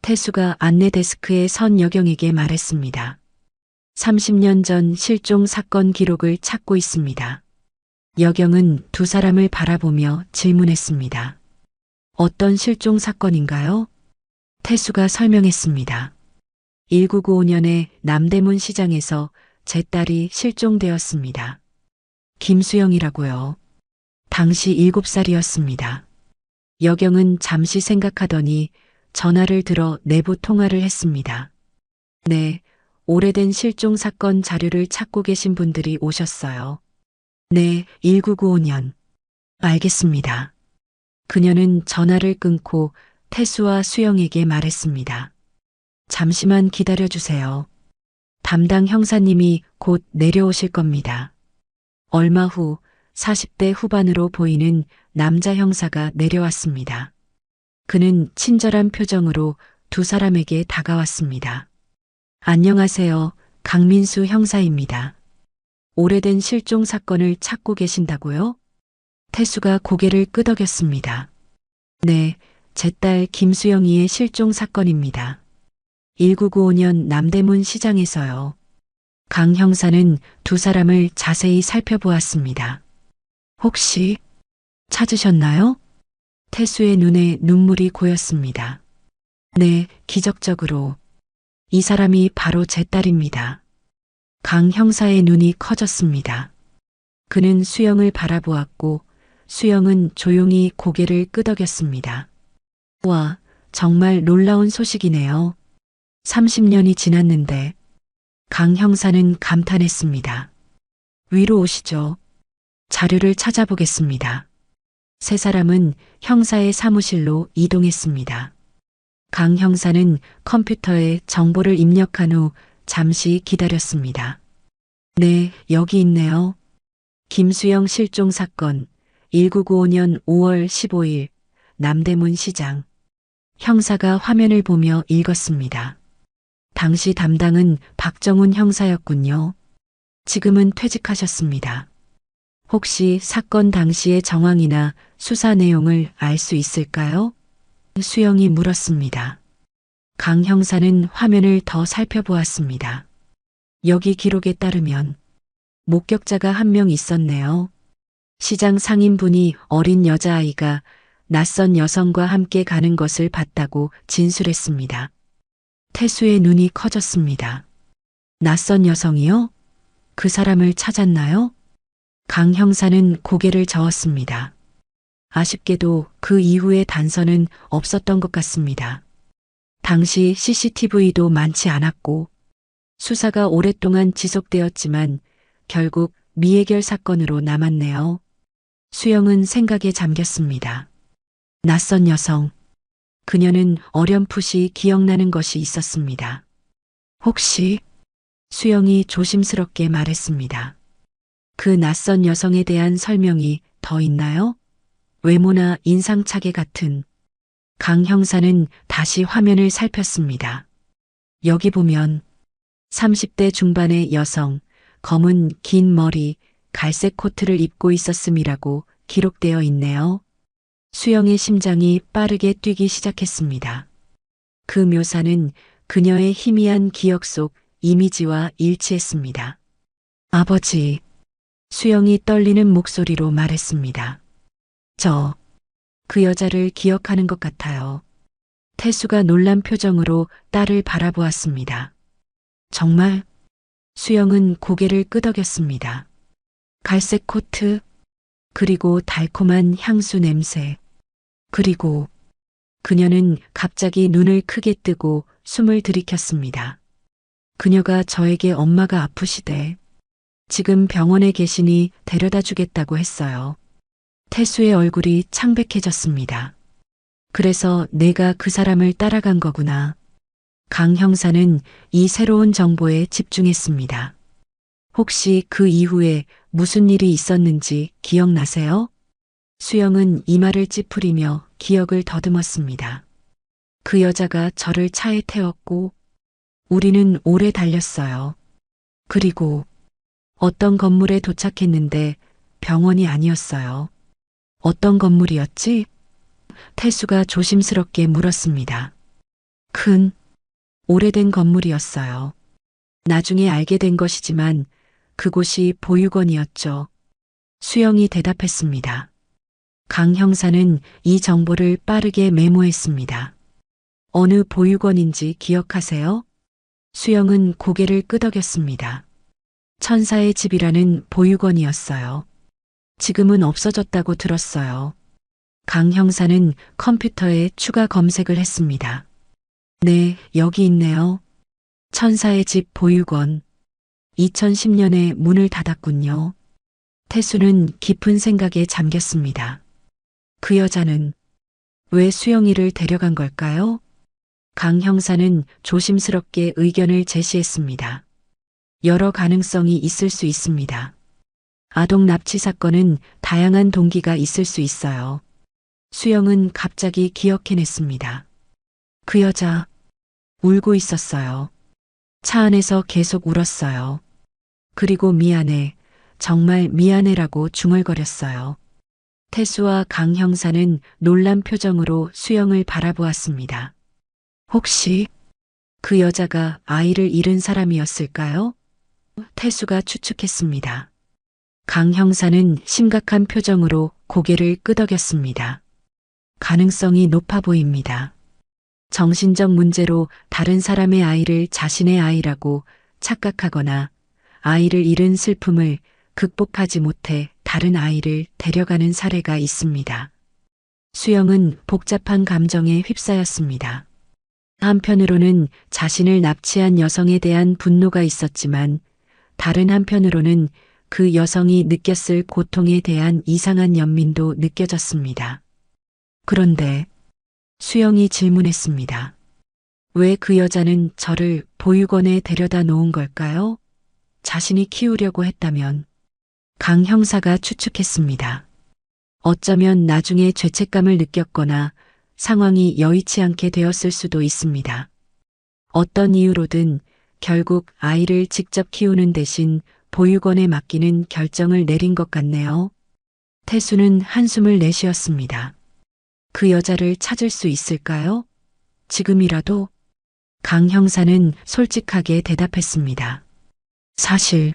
태수가 안내 데스크에 선 여경에게 말했습니다. 30년 전 실종 사건 기록을 찾고 있습니다. 여경은 두 사람을 바라보며 질문했습니다. 어떤 실종 사건인가요? 태수가 설명했습니다. 1995년에 남대문 시장에서 제 딸이 실종되었습니다. 김수영이라고요. 당시 7살이었습니다. 여경은 잠시 생각하더니 전화를 들어 내부 통화를 했습니다. 네, 오래된 실종 사건 자료를 찾고 계신 분들이 오셨어요. 네, 1995년. 알겠습니다. 그녀는 전화를 끊고 태수와 수영에게 말했습니다. 잠시만 기다려주세요. 담당 형사님이 곧 내려오실 겁니다. 얼마 후 40대 후반으로 보이는 남자 형사가 내려왔습니다. 그는 친절한 표정으로 두 사람에게 다가왔습니다. 안녕하세요. 강민수 형사입니다. 오래된 실종 사건을 찾고 계신다고요? 태수가 고개를 끄덕였습니다. 네, 제 딸 김수영이의 실종 사건입니다. 1995년 남대문 시장에서요. 강 형사는 두 사람을 자세히 살펴보았습니다. 혹시 찾으셨나요? 태수의 눈에 눈물이 고였습니다. 네, 기적적으로. 이 사람이 바로 제 딸입니다. 강 형사의 눈이 커졌습니다. 그는 수영을 바라보았고 수영은 조용히 고개를 끄덕였습니다. 와, 정말 놀라운 소식이네요. 30년이 지났는데 강 형사는 감탄했습니다. 위로 오시죠. 자료를 찾아보겠습니다. 세 사람은 형사의 사무실로 이동했습니다. 강 형사는 컴퓨터에 정보를 입력한 후 잠시 기다렸습니다. 네, 여기 있네요. 김수영 실종 사건 1995년 5월 15일 남대문 시장. 형사가 화면을 보며 읽었습니다. 당시 담당은 박정훈 형사였군요. 지금은 퇴직하셨습니다. 혹시 사건 당시의 정황이나 수사 내용을 알 수 있을까요? 수영이 물었습니다. 강 형사는 화면을 더 살펴보았습니다. 여기 기록에 따르면 목격자가 한 명 있었네요. 시장 상인분이 어린 여자아이가 낯선 여성과 함께 가는 것을 봤다고 진술했습니다. 태수의 눈이 커졌습니다. 낯선 여성이요? 그 사람을 찾았나요? 강 형사는 고개를 저었습니다. 아쉽게도 그 이후의 단서는 없었던 것 같습니다. 당시 CCTV도 많지 않았고 수사가 오랫동안 지속되었지만 결국 미해결 사건으로 남았네요. 수영은 생각에 잠겼습니다. 낯선 여성. 그녀는 어렴풋이 기억나는 것이 있었습니다. 혹시 수영이 조심스럽게 말했습니다. 그 낯선 여성에 대한 설명이 더 있나요? 외모나 인상착의 같은. 강 형사는 다시 화면을 살폈습니다. 여기 보면 30대 중반의 여성, 검은 긴 머리, 갈색 코트를 입고 있었음이라고 기록되어 있네요. 수영의 심장이 빠르게 뛰기 시작했습니다. 그 묘사는 그녀의 희미한 기억 속 이미지와 일치했습니다. 아버지, 수영이 떨리는 목소리로 말했습니다. 그 여자를 기억하는 것 같아요. 태수가 놀란 표정으로 딸을 바라보았습니다. 정말? 수영은 고개를 끄덕였습니다. 갈색 코트, 그리고 달콤한 향수 냄새, 그리고 그녀는 갑자기 눈을 크게 뜨고 숨을 들이켰습니다. 그녀가 저에게 엄마가 아프시대. 지금 병원에 계시니 데려다 주겠다고 했어요. 태수의 얼굴이 창백해졌습니다. 그래서 내가 그 사람을 따라간 거구나. 강 형사는 이 새로운 정보에 집중했습니다. 혹시 그 이후에 무슨 일이 있었는지 기억나세요? 수영은 이마를 찌푸리며 기억을 더듬었습니다. 그 여자가 저를 차에 태웠고 우리는 오래 달렸어요. 그리고 어떤 건물에 도착했는데 병원이 아니었어요. 어떤 건물이었지? 태수가 조심스럽게 물었습니다. 큰, 오래된 건물이었어요. 나중에 알게 된 것이지만 그곳이 보육원이었죠. 수영이 대답했습니다. 강 형사는 이 정보를 빠르게 메모했습니다. 어느 보육원인지 기억하세요? 수영은 고개를 끄덕였습니다. 천사의 집이라는 보육원이었어요. 지금은 없어졌다고 들었어요. 강 형사는 컴퓨터에 추가 검색을 했습니다. 네, 여기 있네요. 천사의 집 보육원. 2010년에 문을 닫았군요. 태수는 깊은 생각에 잠겼습니다. 그 여자는 왜 수영이를 데려간 걸까요? 강 형사는 조심스럽게 의견을 제시했습니다. 여러 가능성이 있을 수 있습니다. 아동 납치 사건은 다양한 동기가 있을 수 있어요. 수영은 갑자기 기억해냈습니다. 그 여자, 울고 있었어요. 차 안에서 계속 울었어요. 그리고 미안해, 정말 미안해라고 중얼거렸어요. 태수와 강 형사는 놀란 표정으로 수영을 바라보았습니다. 혹시 그 여자가 아이를 잃은 사람이었을까요? 태수가 추측했습니다. 강 형사는 심각한 표정으로 고개를 끄덕였습니다. 가능성이 높아 보입니다. 정신적 문제로 다른 사람의 아이를 자신의 아이라고 착각하거나 아이를 잃은 슬픔을 극복하지 못해 다른 아이를 데려가는 사례가 있습니다. 수영은 복잡한 감정에 휩싸였습니다. 한편으로는 자신을 납치한 여성에 대한 분노가 있었지만 다른 한편으로는 그 여성이 느꼈을 고통에 대한 이상한 연민도 느껴졌습니다. 그런데 수영이 질문했습니다. 왜 그 여자는 저를 보육원에 데려다 놓은 걸까요? 자신이 키우려고 했다면 강 형사가 추측했습니다. 어쩌면 나중에 죄책감을 느꼈거나 상황이 여의치 않게 되었을 수도 있습니다. 어떤 이유로든 결국 아이를 직접 키우는 대신 보육원에 맡기는 결정을 내린 것 같네요. 태수는 한숨을 내쉬었습니다. 그 여자를 찾을 수 있을까요? 지금이라도? 강 형사는 솔직하게 대답했습니다. 사실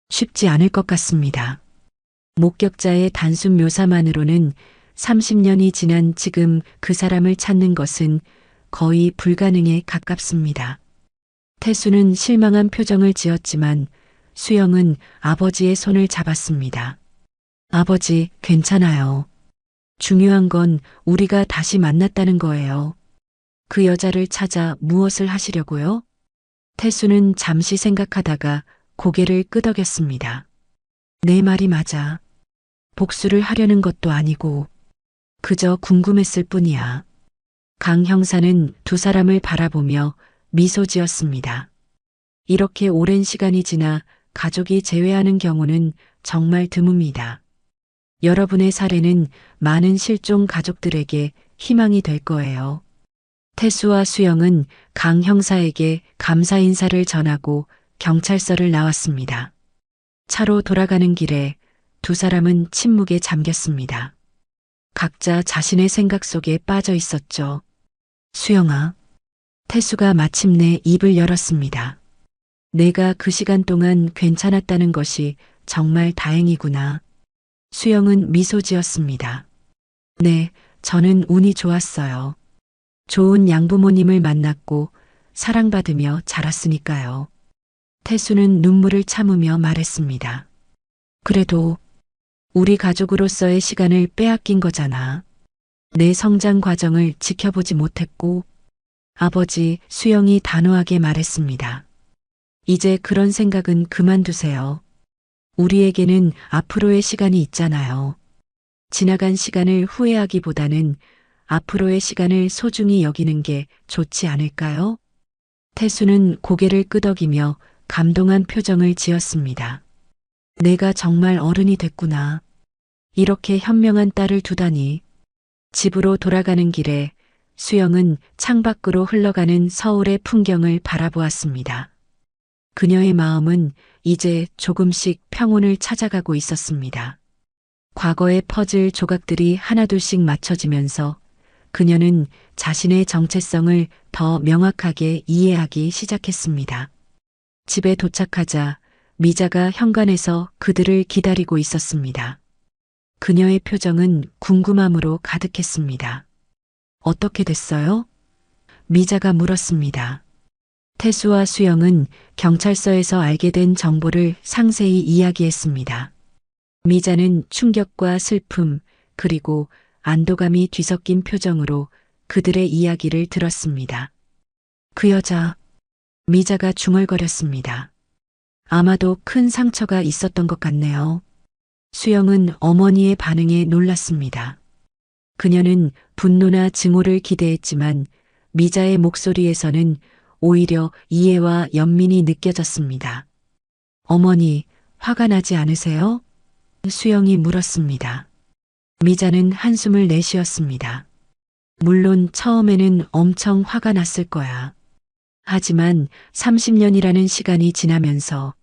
쉽지 않을 것 같습니다. 목격자의 단순 묘사만으로는 30년이 지난 지금 그 사람을 찾는 것은 거의 불가능에 가깝습니다. 태수는 실망한 표정을 지었지만 수영은 아버지의 손을 잡았습니다. 아버지, 괜찮아요. 중요한 건 우리가 다시 만났다는 거예요. 그 여자를 찾아 무엇을 하시려고요? 태수는 잠시 생각하다가 고개를 끄덕였습니다. 내 말이 맞아. 복수를 하려는 것도 아니고 그저 궁금했을 뿐이야. 강 형사는 두 사람을 바라보며 미소 지었습니다. 이렇게 오랜 시간이 지나 가족이 재회하는 경우는 정말 드뭅니다. 여러분의 사례는 많은 실종 가족들에게 희망이 될 거예요. 태수와 수영은 강 형사에게 감사 인사를 전하고 경찰서를 나왔습니다. 차로 돌아가는 길에 두 사람은 침묵에 잠겼습니다. 각자 자신의 생각 속에 빠져 있었죠. 수영아, 태수가 마침내 입을 열었습니다. 내가 그 시간 동안 괜찮았다는 것이 정말 다행이구나. 수영은 미소 지었습니다. 네, 저는 운이 좋았어요. 좋은 양부모님을 만났고 사랑받으며 자랐으니까요. 태수는 눈물을 참으며 말했습니다. 그래도 우리 가족으로서의 시간을 빼앗긴 거잖아. 내 성장 과정을 지켜보지 못했고. 아버지, 수영이 단호하게 말했습니다. 이제 그런 생각은 그만두세요. 우리에게는 앞으로의 시간이 있잖아요. 지나간 시간을 후회하기보다는 앞으로의 시간을 소중히 여기는 게 좋지 않을까요? 태수는 고개를 끄덕이며 감동한 표정을 지었습니다. 내가 정말 어른이 됐구나. 이렇게 현명한 딸을 두다니. 집으로 돌아가는 길에 수영은 창밖으로 흘러가는 서울의 풍경을 바라보았습니다. 그녀의 마음은 이제 조금씩 평온을 찾아가고 있었습니다. 과거의 퍼즐 조각들이 하나둘씩 맞춰지면서 그녀는 자신의 정체성을 더 명확하게 이해하기 시작했습니다. 집에 도착하자 미자가 현관에서 그들을 기다리고 있었습니다. 그녀의 표정은 궁금함으로 가득했습니다. 어떻게 됐어요? 미자가 물었습니다. 태수와 수영은 경찰서에서 알게 된 정보를 상세히 이야기했습니다. 미자는 충격과 슬픔 그리고 안도감이 뒤섞인 표정으로 그들의 이야기를 들었습니다. 그 여자, 미자가 중얼거렸습니다. 아마도 큰 상처가 있었던 것 같네요. 수영은 어머니의 반응에 놀랐습니다. 그녀는 분노나 증오를 기대했지만 미자의 목소리에서는 오히려 이해와 연민이 느껴졌습니다. 어머니, 화가 나지 않으세요? 수영이 물었습니다. 미자는 한숨을 내쉬었습니다. 물론 처음에는 엄청 화가 났을 거야. 하지만 30년이라는 시간이 지나면서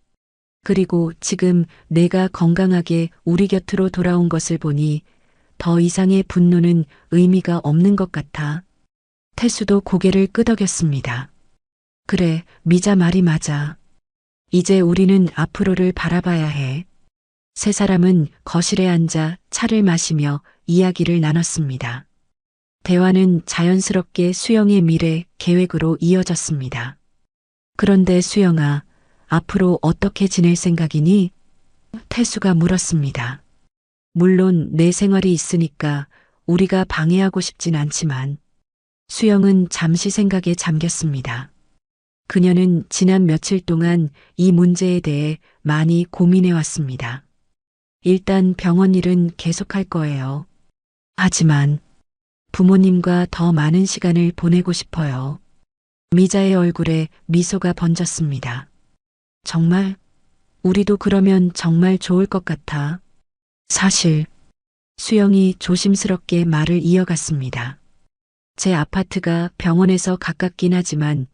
그리고 지금 내가 건강하게 우리 곁으로 돌아온 것을 보니 더 이상의 분노는 의미가 없는 것 같아. 태수도 고개를 끄덕였습니다. 그래, 미자 말이 맞아. 이제 우리는 앞으로를 바라봐야 해. 세 사람은 거실에 앉아 차를 마시며 이야기를 나눴습니다. 대화는 자연스럽게 수영의 미래 계획으로 이어졌습니다. 그런데 수영아, 앞으로 어떻게 지낼 생각이니? 태수가 물었습니다. 물론 내 생활이 있으니까 우리가 방해하고 싶진 않지만 수영은 잠시 생각에 잠겼습니다. 그녀는 지난 며칠 동안 이 문제에 대해 많이 고민해 왔습니다. 일단 병원 일은 계속할 거예요. 하지만 부모님과 더 많은 시간을 보내고 싶어요. 미자의 얼굴에 미소가 번졌습니다. 정말? 우리도 그러면 정말 좋을 것 같아. 사실, 수영이 조심스럽게 말을 이어갔습니다. 제 아파트가 병원에서 가깝긴 하지만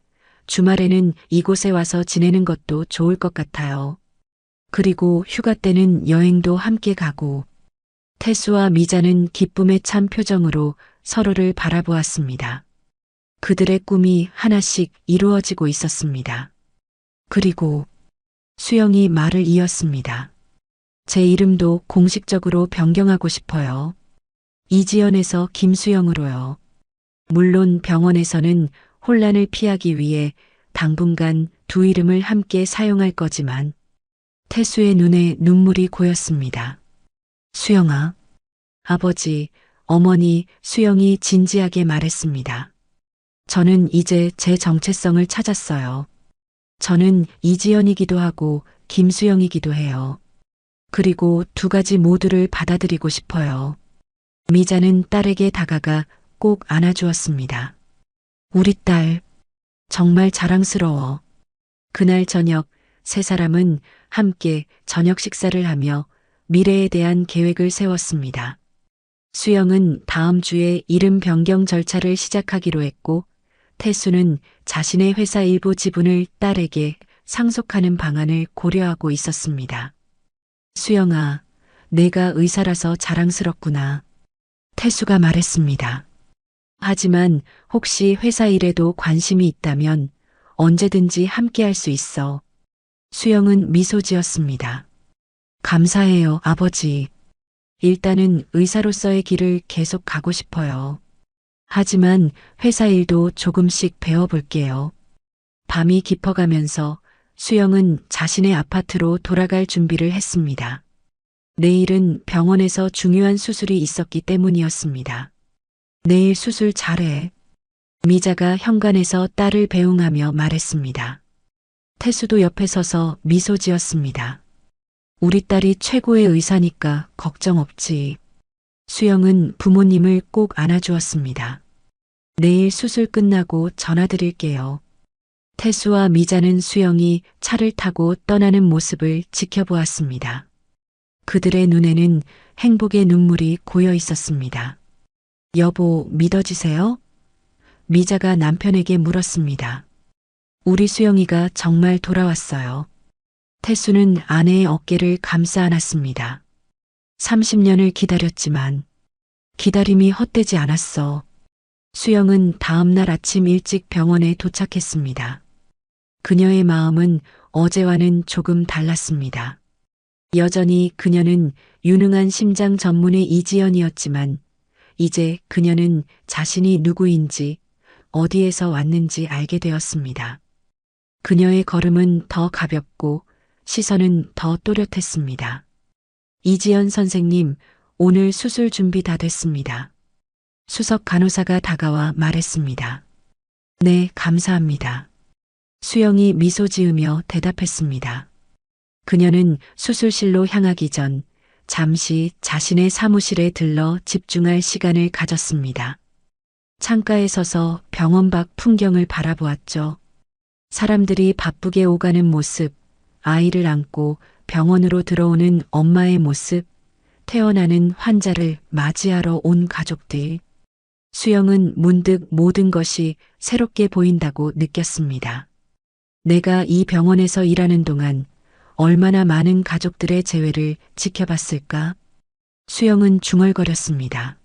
주말에는 이곳에 와서 지내는 것도 좋을 것 같아요. 그리고 휴가 때는 여행도 함께 가고. 태수와 미자는 기쁨에 찬 표정으로 서로를 바라보았습니다. 그들의 꿈이 하나씩 이루어지고 있었습니다. 그리고 수영이 말을 이었습니다. 제 이름도 공식적으로 변경하고 싶어요. 이지연에서 김수영으로요. 물론 병원에서는 혼란을 피하기 위해 당분간 두 이름을 함께 사용할 거지만 태수의 눈에 눈물이 고였습니다. 수영아, 아버지, 어머니, 수영이 진지하게 말했습니다. 저는 이제 제 정체성을 찾았어요. 저는 이지연이기도 하고 김수영이기도 해요. 그리고 두 가지 모두를 받아들이고 싶어요. 미자는 딸에게 다가가 꼭 안아주었습니다. 우리 딸, 정말 자랑스러워. 그날 저녁 세 사람은 함께 저녁 식사를 하며 미래에 대한 계획을 세웠습니다. 수영은 다음 주에 이름 변경 절차를 시작하기로 했고, 태수는 자신의 회사 일부 지분을 딸에게 상속하는 방안을 고려하고 있었습니다. 수영아, 내가 의사라서 자랑스럽구나. 태수가 말했습니다. 하지만 혹시 회사 일에도 관심이 있다면 언제든지 함께 할 수 있어. 수영은 미소 지었습니다. 감사해요, 아버지. 일단은 의사로서의 길을 계속 가고 싶어요. 하지만 회사 일도 조금씩 배워볼게요. 밤이 깊어가면서 수영은 자신의 아파트로 돌아갈 준비를 했습니다. 내일은 병원에서 중요한 수술이 있었기 때문이었습니다. 내일 수술 잘해. 미자가 현관에서 딸을 배웅하며 말했습니다. 태수도 옆에 서서 미소 지었습니다. 우리 딸이 최고의 의사니까 걱정 없지. 수영은 부모님을 꼭 안아주었습니다. 내일 수술 끝나고 전화드릴게요. 태수와 미자는 수영이 차를 타고 떠나는 모습을 지켜보았습니다. 그들의 눈에는 행복의 눈물이 고여 있었습니다. 여보, 믿어지세요? 미자가 남편에게 물었습니다. 우리 수영이가 정말 돌아왔어요. 태수는 아내의 어깨를 감싸 안았습니다. 30년을 기다렸지만 기다림이 헛되지 않았어. 수영은 다음 날 아침 일찍 병원에 도착했습니다. 그녀의 마음은 어제와는 조금 달랐습니다. 여전히 그녀는 유능한 심장 전문의 이지연이었지만 이제 그녀는 자신이 누구인지 어디에서 왔는지 알게 되었습니다. 그녀의 걸음은 더 가볍고 시선은 더 또렷했습니다. 이지연 선생님, 오늘 수술 준비 다 됐습니다. 수석 간호사가 다가와 말했습니다. 네, 감사합니다. 수영이 미소 지으며 대답했습니다. 그녀는 수술실로 향하기 전 잠시 자신의 사무실에 들러 집중할 시간을 가졌습니다. 창가에 서서 병원 밖 풍경을 바라보았죠. 사람들이 바쁘게 오가는 모습, 아이를 안고 병원으로 들어오는 엄마의 모습, 퇴원하는 환자를 맞이하러 온 가족들. 수영은 문득 모든 것이 새롭게 보인다고 느꼈습니다. 내가 이 병원에서 일하는 동안 얼마나 많은 가족들의 재회를 지켜봤을까? 수영은 중얼거렸습니다.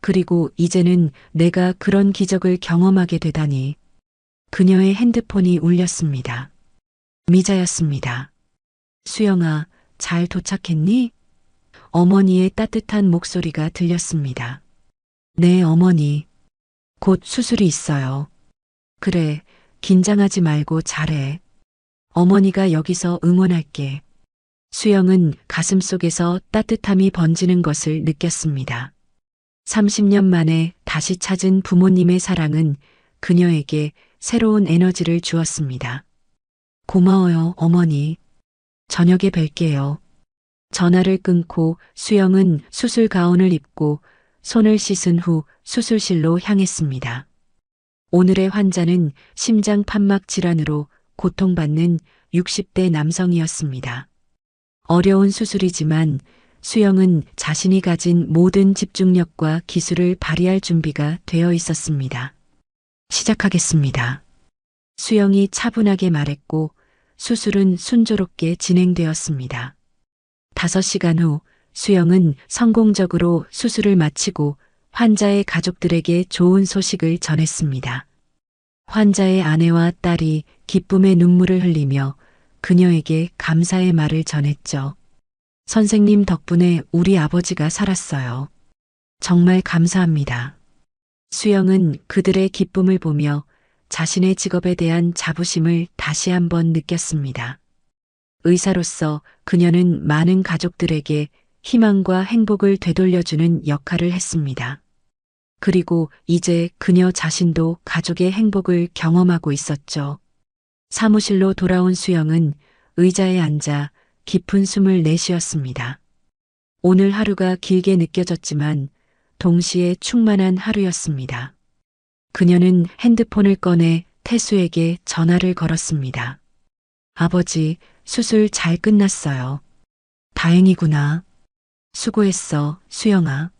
그리고 이제는 내가 그런 기적을 경험하게 되다니. 그녀의 핸드폰이 울렸습니다. 미자였습니다. 수영아, 잘 도착했니? 어머니의 따뜻한 목소리가 들렸습니다. 네, 어머니. 곧 수술이 있어요. 그래, 긴장하지 말고 잘해. 어머니가 여기서 응원할게. 수영은 가슴속에서 따뜻함이 번지는 것을 느꼈습니다. 30년 만에 다시 찾은 부모님의 사랑은 그녀에게 새로운 에너지를 주었습니다. 고마워요, 어머니. 저녁에 뵐게요. 전화를 끊고 수영은 수술 가운을 입고 손을 씻은 후 수술실로 향했습니다. 오늘의 환자는 심장 판막 질환으로 고통받는 60대 남성이었습니다. 어려운 수술이지만 수영은 자신이 가진 모든 집중력과 기술을 발휘할 준비가 되어 있었습니다. 시작하겠습니다. 수영이 차분하게 말했고 수술은 순조롭게 진행되었습니다. 5시간 후 수영은 성공적으로 수술을 마치고 환자의 가족들에게 좋은 소식을 전했습니다. 환자의 아내와 딸이 기쁨의 눈물을 흘리며 그녀에게 감사의 말을 전했죠. 선생님 덕분에 우리 아버지가 살았어요. 정말 감사합니다. 수영은 그들의 기쁨을 보며 자신의 직업에 대한 자부심을 다시 한번 느꼈습니다. 의사로서 그녀는 많은 가족들에게 희망과 행복을 되돌려주는 역할을 했습니다. 그리고 이제 그녀 자신도 가족의 행복을 경험하고 있었죠. 사무실로 돌아온 수영은 의자에 앉아 깊은 숨을 내쉬었습니다. 오늘 하루가 길게 느껴졌지만 동시에 충만한 하루였습니다. 그녀는 핸드폰을 꺼내 태수에게 전화를 걸었습니다. 아버지, 수술 잘 끝났어요. 다행이구나. 수고했어, 수영아.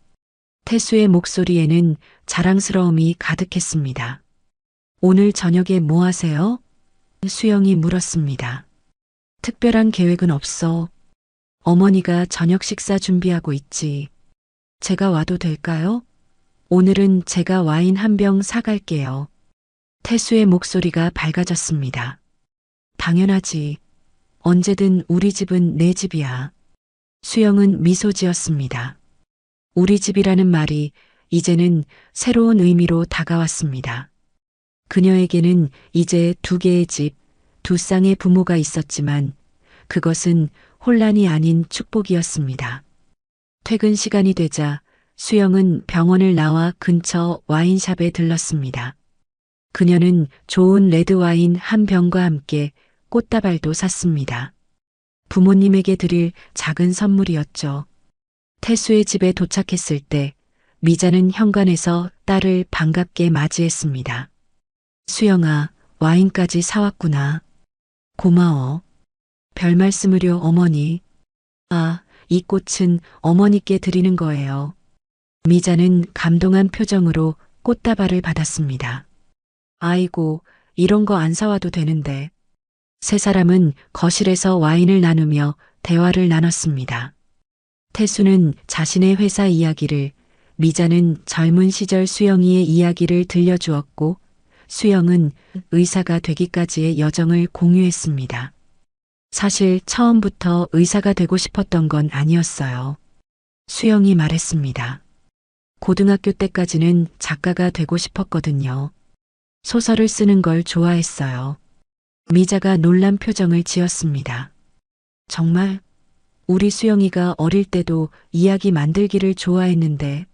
태수의 목소리에는 자랑스러움이 가득했습니다. 오늘 저녁에 뭐 하세요? 수영이 물었습니다. 특별한 계획은 없어. 어머니가 저녁 식사 준비하고 있지. 제가 와도 될까요? 오늘은 제가 와인 한 병 사갈게요. 태수의 목소리가 밝아졌습니다. 당연하지. 언제든 우리 집은 내 집이야. 수영은 미소 지었습니다. 우리 집이라는 말이 이제는 새로운 의미로 다가왔습니다. 그녀에게는 이제 2개의 집, 2쌍의 부모가 있었지만 그것은 혼란이 아닌 축복이었습니다. 퇴근 시간이 되자 수영은 병원을 나와 근처 와인샵에 들렀습니다. 그녀는 좋은 레드와인 한 병과 함께 꽃다발도 샀습니다. 부모님에게 드릴 작은 선물이었죠. 태수의 집에 도착했을 때 미자는 현관에서 딸을 반갑게 맞이했습니다. 수영아, 와인까지 사왔구나. 고마워. 별 말씀을요, 어머니. 아, 이 꽃은 어머니께 드리는 거예요. 미자는 감동한 표정으로 꽃다발을 받았습니다. 아이고, 이런 거 안 사와도 되는데. 세 사람은 거실에서 와인을 나누며 대화를 나눴습니다. 태수는 자신의 회사 이야기를, 미자는 젊은 시절 수영이의 이야기를 들려주었고, 수영은 의사가 되기까지의 여정을 공유했습니다. 사실 처음부터 의사가 되고 싶었던 건 아니었어요. 수영이 말했습니다. 고등학교 때까지는 작가가 되고 싶었거든요. 소설을 쓰는 걸 좋아했어요. 미자가 놀란 표정을 지었습니다. 정말? 우리 수영이가 어릴 때도 이야기 만들기를 좋아했는데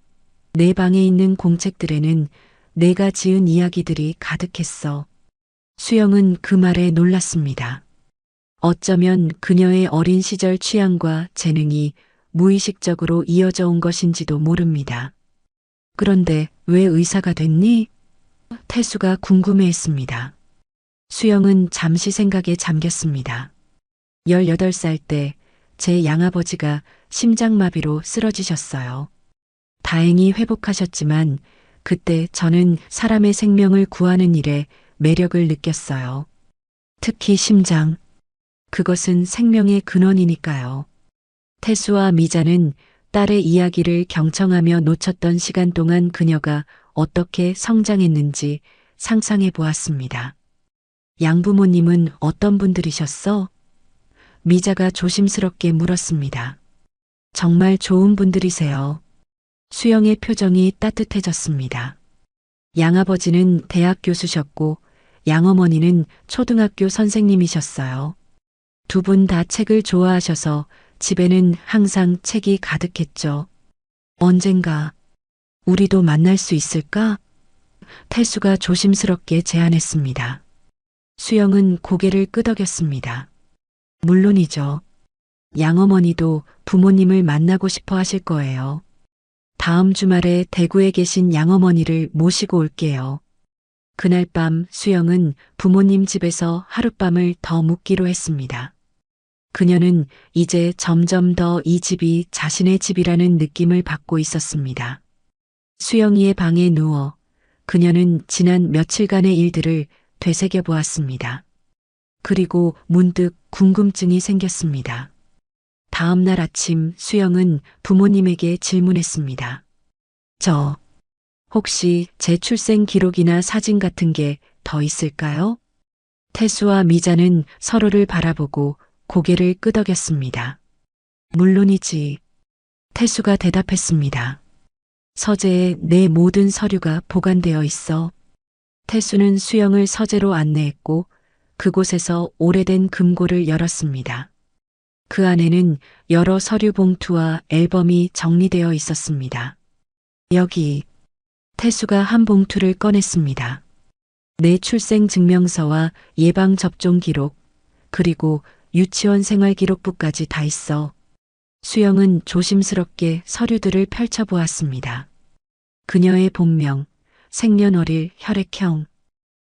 내 방에 있는 공책들에는 내가 지은 이야기들이 가득했어. 수영은 그 말에 놀랐습니다. 어쩌면 그녀의 어린 시절 취향과 재능이 무의식적으로 이어져 온 것인지도 모릅니다. 그런데 왜 의사가 됐니? 태수가 궁금해했습니다. 수영은 잠시 생각에 잠겼습니다. 18살 때 제 양아버지가 심장마비로 쓰러지셨어요. 다행히 회복하셨지만 그때 저는 사람의 생명을 구하는 일에 매력을 느꼈어요. 특히 심장. 그것은 생명의 근원이니까요. 태수와 미자는 딸의 이야기를 경청하며 놓쳤던 시간 동안 그녀가 어떻게 성장했는지 상상해 보았습니다. 양부모님은 어떤 분들이셨어? 미자가 조심스럽게 물었습니다. 정말 좋은 분들이세요. 수영의 표정이 따뜻해졌습니다. 양아버지는 대학 교수셨고 양어머니는 초등학교 선생님이셨어요. 두 분 다 책을 좋아하셔서 집에는 항상 책이 가득했죠. 언젠가 우리도 만날 수 있을까? 태수가 조심스럽게 제안했습니다. 수영은 고개를 끄덕였습니다. 물론이죠. 양어머니도 부모님을 만나고 싶어 하실 거예요. 다음 주말에 대구에 계신 양어머니를 모시고 올게요. 그날 밤 수영은 부모님 집에서 하룻밤을 더 묵기로 했습니다. 그녀는 이제 점점 더 이 집이 자신의 집이라는 느낌을 받고 있었습니다. 수영이의 방에 누워 그녀는 지난 며칠간의 일들을 되새겨 보았습니다. 그리고 문득 궁금증이 생겼습니다. 다음 날 아침 수영은 부모님에게 질문했습니다. 혹시 제 출생 기록이나 사진 같은 게 더 있을까요? 태수와 미자는 서로를 바라보고 고개를 끄덕였습니다. 물론이지. 태수가 대답했습니다. 서재에 내 모든 서류가 보관되어 있어. 태수는 수영을 서재로 안내했고 그곳에서 오래된 금고를 열었습니다. 그 안에는 여러 서류 봉투와 앨범이 정리되어 있었습니다. 여기. 태수가 한 봉투를 꺼냈습니다. 내 출생 증명서와 예방접종 기록, 그리고 유치원 생활 기록부까지 다 있어. 수영은 조심스럽게 서류들을 펼쳐보았습니다. 그녀의 본명, 생년월일, 혈액형,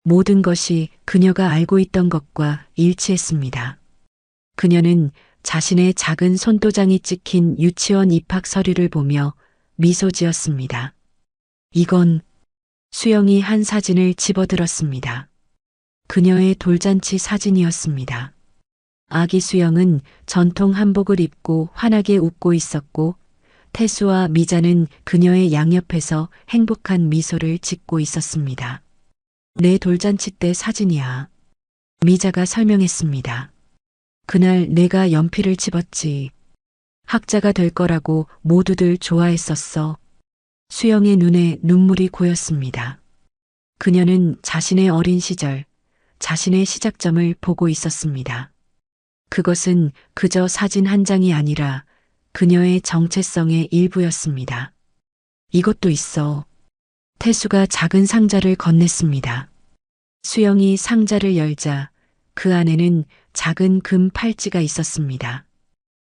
모든 것이 그녀가 알고 있던 것과 일치했습니다. 그녀는 자신의 작은 손도장이 찍힌 유치원 입학 서류를 보며 미소 지었습니다. 이건 수영이 한 사진을 집어들었습니다. 그녀의 돌잔치 사진이었습니다. 아기 수영은 전통 한복을 입고 환하게 웃고 있었고 태수와 미자는 그녀의 양옆에서 행복한 미소를 짓고 있었습니다. 내 돌잔치 때 사진이야. 미자가 설명했습니다. 그날 내가 연필을 집었지. 학자가 될 거라고 모두들 좋아했었어. 수영의 눈에 눈물이 고였습니다. 그녀는 자신의 어린 시절, 자신의 시작점을 보고 있었습니다. 그것은 그저 사진 한 장이 아니라 그녀의 정체성의 일부였습니다. 이것도 있어. 태수가 작은 상자를 건넸습니다. 수영이 상자를 열자 그 안에는 작은 금 팔찌가 있었습니다.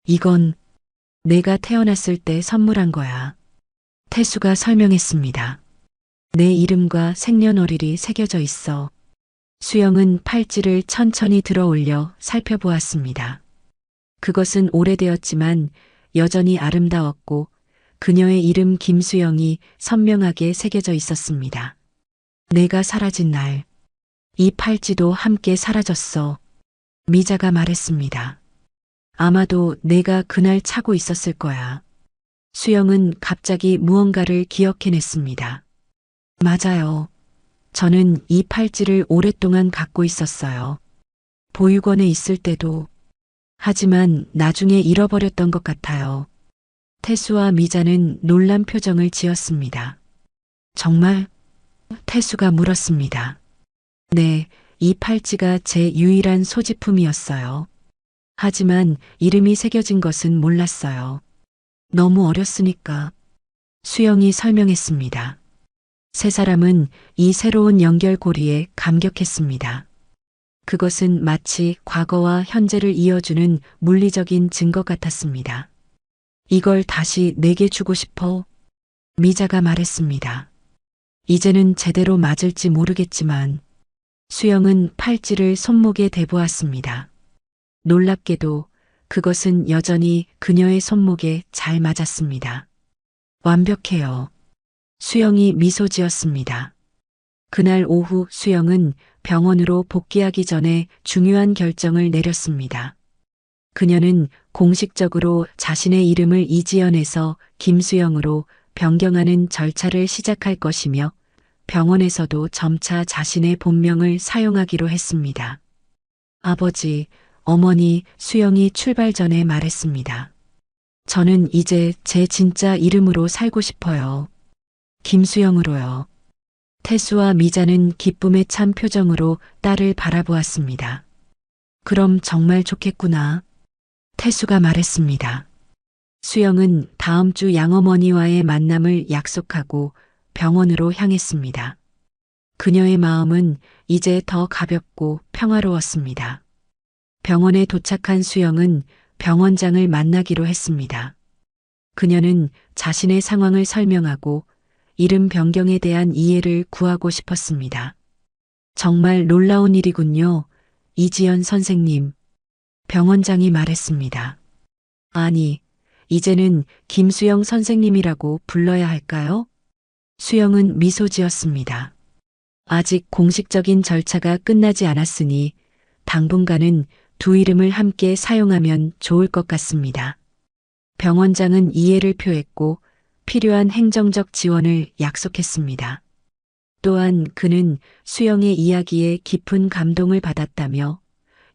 이건 내가 태어났을 때 선물한 거야. 태수가 설명했습니다. 내 이름과 생년월일이 새겨져 있어. 수영은 팔찌를 천천히 들어 올려 살펴보았습니다. 그것은 오래되었지만 여전히 아름다웠고 그녀의 이름 김수영이 선명하게 새겨져 있었습니다. 내가 사라진 날, 이 팔찌도 함께 사라졌어. 미자가 말했습니다. 아마도 내가 그날 차고 있었을 거야. 수영은 갑자기 무언가를 기억해냈습니다. 맞아요. 저는 이 팔찌를 오랫동안 갖고 있었어요. 보육원에 있을 때도. 하지만 나중에 잃어버렸던 것 같아요. 태수와 미자는 놀란 표정을 지었습니다. 정말? 태수가 물었습니다. 네, 이 팔찌가 제 유일한 소지품이었어요. 하지만 이름이 새겨진 것은 몰랐어요. 너무 어렸으니까. 수영이 설명했습니다. 세 사람은 이 새로운 연결고리에 감격했습니다. 그것은 마치 과거와 현재를 이어주는 물리적인 증거 같았습니다. 이걸 다시 내게 주고 싶어. 미자가 말했습니다. 이제는 제대로 맞을지 모르겠지만 수영은 팔찌를 손목에 대보았습니다. 놀랍게도 그것은 여전히 그녀의 손목에 잘 맞았습니다. 완벽해요. 수영이 미소 지었습니다. 그날 오후 수영은 병원으로 복귀하기 전에 중요한 결정을 내렸습니다. 그녀는 공식적으로 자신의 이름을 이지연에서 김수영으로 변경하는 절차를 시작할 것이며 병원에서도 점차 자신의 본명을 사용하기로 했습니다. 아버지, 어머니, 수영이 출발 전에 말했습니다. 저는 이제 제 진짜 이름으로 살고 싶어요. 김수영으로요. 태수와 미자는 기쁨에 찬 표정으로 딸을 바라보았습니다. 그럼 정말 좋겠구나. 태수가 말했습니다. 수영은 다음 주 양어머니와의 만남을 약속하고 병원으로 향했습니다. 그녀의 마음은 이제 더 가볍고 평화로웠습니다. 병원에 도착한 수영은 병원장을 만나기로 했습니다. 그녀는 자신의 상황을 설명하고 이름 변경에 대한 이해를 구하고 싶었습니다. 정말 놀라운 일이군요. 이지연 선생님. 병원장이 말했습니다. 아니, 이제는 김수영 선생님이라고 불러야 할까요? 수영은 미소 지었습니다. 아직 공식적인 절차가 끝나지 않았으니 당분간은 두 이름을 함께 사용하면 좋을 것 같습니다. 병원장은 이해를 표했고 필요한 행정적 지원을 약속했습니다. 또한 그는 수영의 이야기에 깊은 감동을 받았다며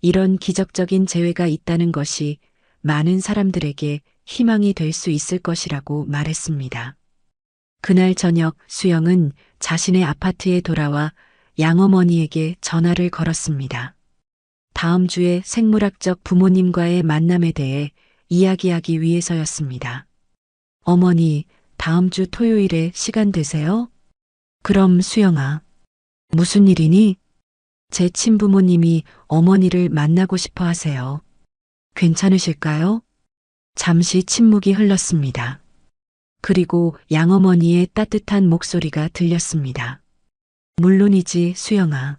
이런 기적적인 재회가 있다는 것이 많은 사람들에게 희망이 될 수 있을 것이라고 말했습니다. 그날 저녁 수영은 자신의 아파트에 돌아와 양어머니에게 전화를 걸었습니다. 다음 주에 생물학적 부모님과의 만남에 대해 이야기하기 위해서였습니다. 어머니, 다음 주 토요일에 시간 되세요? 그럼 수영아. 무슨 일이니? 제 친부모님이 어머니를 만나고 싶어 하세요. 괜찮으실까요? 잠시 침묵이 흘렀습니다. 그리고 양어머니의 따뜻한 목소리가 들렸습니다. 물론이지, 수영아.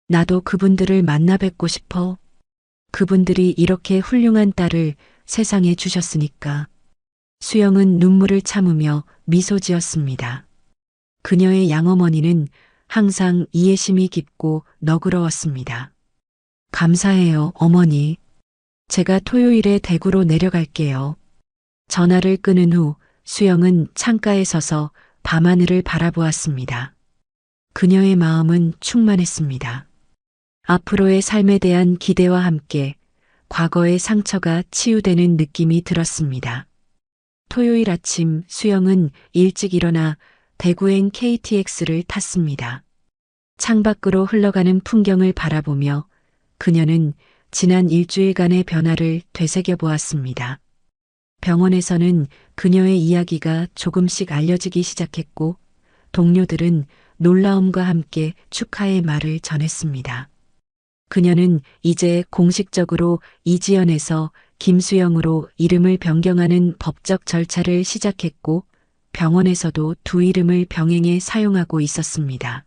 나도 그분들을 만나 뵙고 싶어. 그분들이 이렇게 훌륭한 딸을 세상에 주셨으니까. 수영은 눈물을 참으며 미소 지었습니다. 그녀의 양어머니는 항상 이해심이 깊고 너그러웠습니다. 감사해요, 어머니. 제가 토요일에 대구로 내려갈게요. 전화를 끊은 후 수영은 창가에 서서 밤하늘을 바라보았습니다. 그녀의 마음은 충만했습니다. 앞으로의 삶에 대한 기대와 함께 과거의 상처가 치유되는 느낌이 들었습니다. 토요일 아침 수영은 일찍 일어나 대구행 KTX를 탔습니다. 창밖으로 흘러가는 풍경을 바라보며 그녀는 지난 일주일간의 변화를 되새겨 보았습니다. 병원에서는 그녀의 이야기가 조금씩 알려지기 시작했고 동료들은 놀라움과 함께 축하의 말을 전했습니다. 그녀는 이제 공식적으로 이지연에서 김수영으로 이름을 변경하는 법적 절차를 시작했고 병원에서도 두 이름을 병행해 사용하고 있었습니다.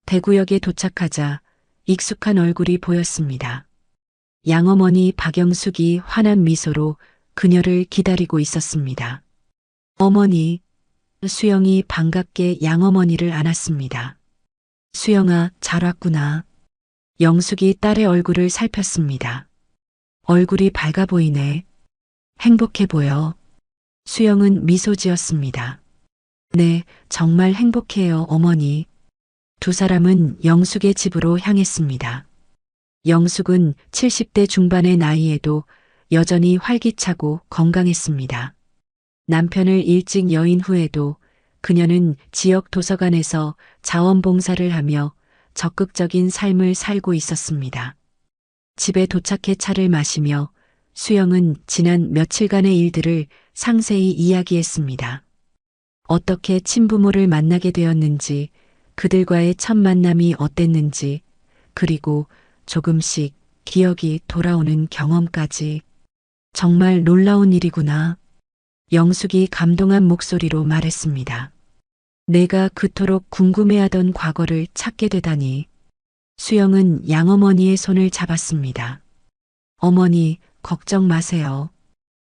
대구역에 도착하자 익숙한 얼굴이 보였습니다. 양어머니 박영숙이 환한 미소로 그녀를 기다리고 있었습니다. 어머니, 수영이 반갑게 양어머니를 안았습니다. 수영아, 잘 왔구나. 영숙이 딸의 얼굴을 살폈습니다. 얼굴이 밝아 보이네. 행복해 보여. 수영은 미소 지었습니다. 네, 정말 행복해요, 어머니. 두 사람은 영숙의 집으로 향했습니다. 영숙은 70대 중반의 나이에도 여전히 활기차고 건강했습니다. 남편을 일찍 여인 후에도 그녀는 지역 도서관에서 자원봉사를 하며 적극적인 삶을 살고 있었습니다. 집에 도착해 차를 마시며 수영은 지난 며칠간의 일들을 상세히 이야기했습니다. 어떻게 친부모를 만나게 되었는지, 그들과의 첫 만남이 어땠는지, 그리고 조금씩 기억이 돌아오는 경험까지. 정말 놀라운 일이구나. 영숙이 감동한 목소리로 말했습니다. 내가 그토록 궁금해하던 과거를 찾게 되다니. 수영은 양어머니의 손을 잡았습니다. 어머니, 걱정 마세요.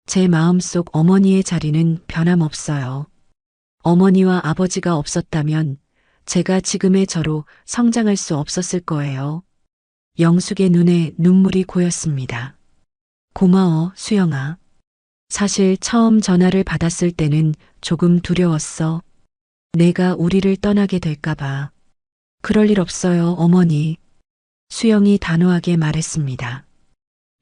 제 마음속 어머니의 자리는 변함없어요. 어머니와 아버지가 없었다면 제가 지금의 저로 성장할 수 없었을 거예요. 영숙의 눈에 눈물이 고였습니다. 고마워, 수영아. 사실 처음 전화를 받았을 때는 조금 두려웠어. 내가 우리를 떠나게 될까봐. 그럴 일 없어요, 어머니. 수영이 단호하게 말했습니다.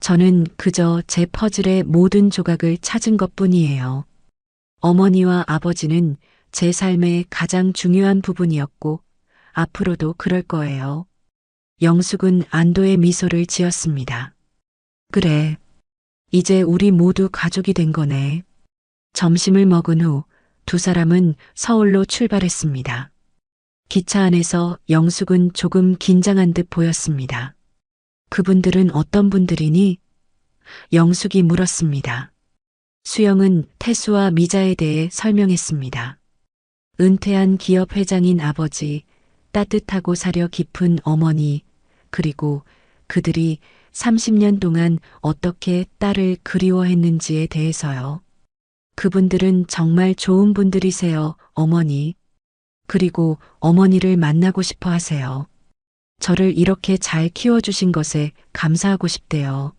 저는 그저 제 퍼즐의 모든 조각을 찾은 것뿐이에요. 어머니와 아버지는 제 삶의 가장 중요한 부분이었고, 앞으로도 그럴 거예요. 영숙은 안도의 미소를 지었습니다. 그래. 이제 우리 모두 가족이 된 거네. 점심을 먹은 후 두 사람은 서울로 출발했습니다. 기차 안에서 영숙은 조금 긴장한 듯 보였습니다. 그분들은 어떤 분들이니? 영숙이 물었습니다. 수영은 태수와 미자에 대해 설명했습니다. 은퇴한 기업 회장인 아버지, 따뜻하고 사려 깊은 어머니, 그리고 그들이 30년 동안 어떻게 딸을 그리워했는지에 대해서요. 그분들은 정말 좋은 분들이세요, 어머니. 그리고 어머니를 만나고 싶어 하세요. 저를 이렇게 잘 키워주신 것에 감사하고 싶대요.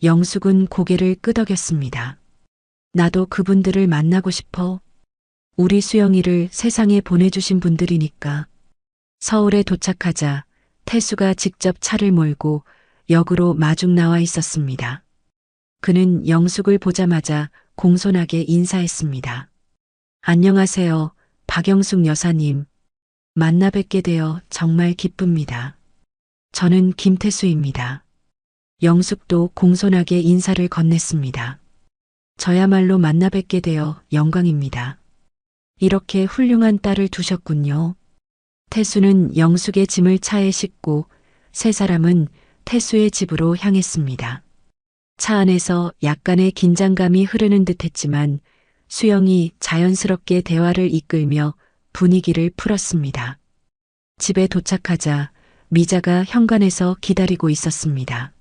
영숙은 고개를 끄덕였습니다. 나도 그분들을 만나고 싶어. 우리 수영이를 세상에 보내주신 분들이니까. 서울에 도착하자 태수가 직접 차를 몰고 역으로 마중 나와 있었습니다. 그는 영숙을 보자마자 공손하게 인사했습니다. 안녕하세요, 박영숙 여사님. 만나 뵙게 되어 정말 기쁩니다. 저는 김태수입니다. 영숙도 공손하게 인사를 건넸습니다. 저야말로 만나 뵙게 되어 영광입니다. 이렇게 훌륭한 딸을 두셨군요. 태수는 영숙의 짐을 차에 싣고 세 사람은 태수의 집으로 향했습니다. 차 안에서 약간의 긴장감이 흐르는 듯했지만 수영이 자연스럽게 대화를 이끌며 분위기를 풀었습니다. 집에 도착하자 미자가 현관에서 기다리고 있었습니다.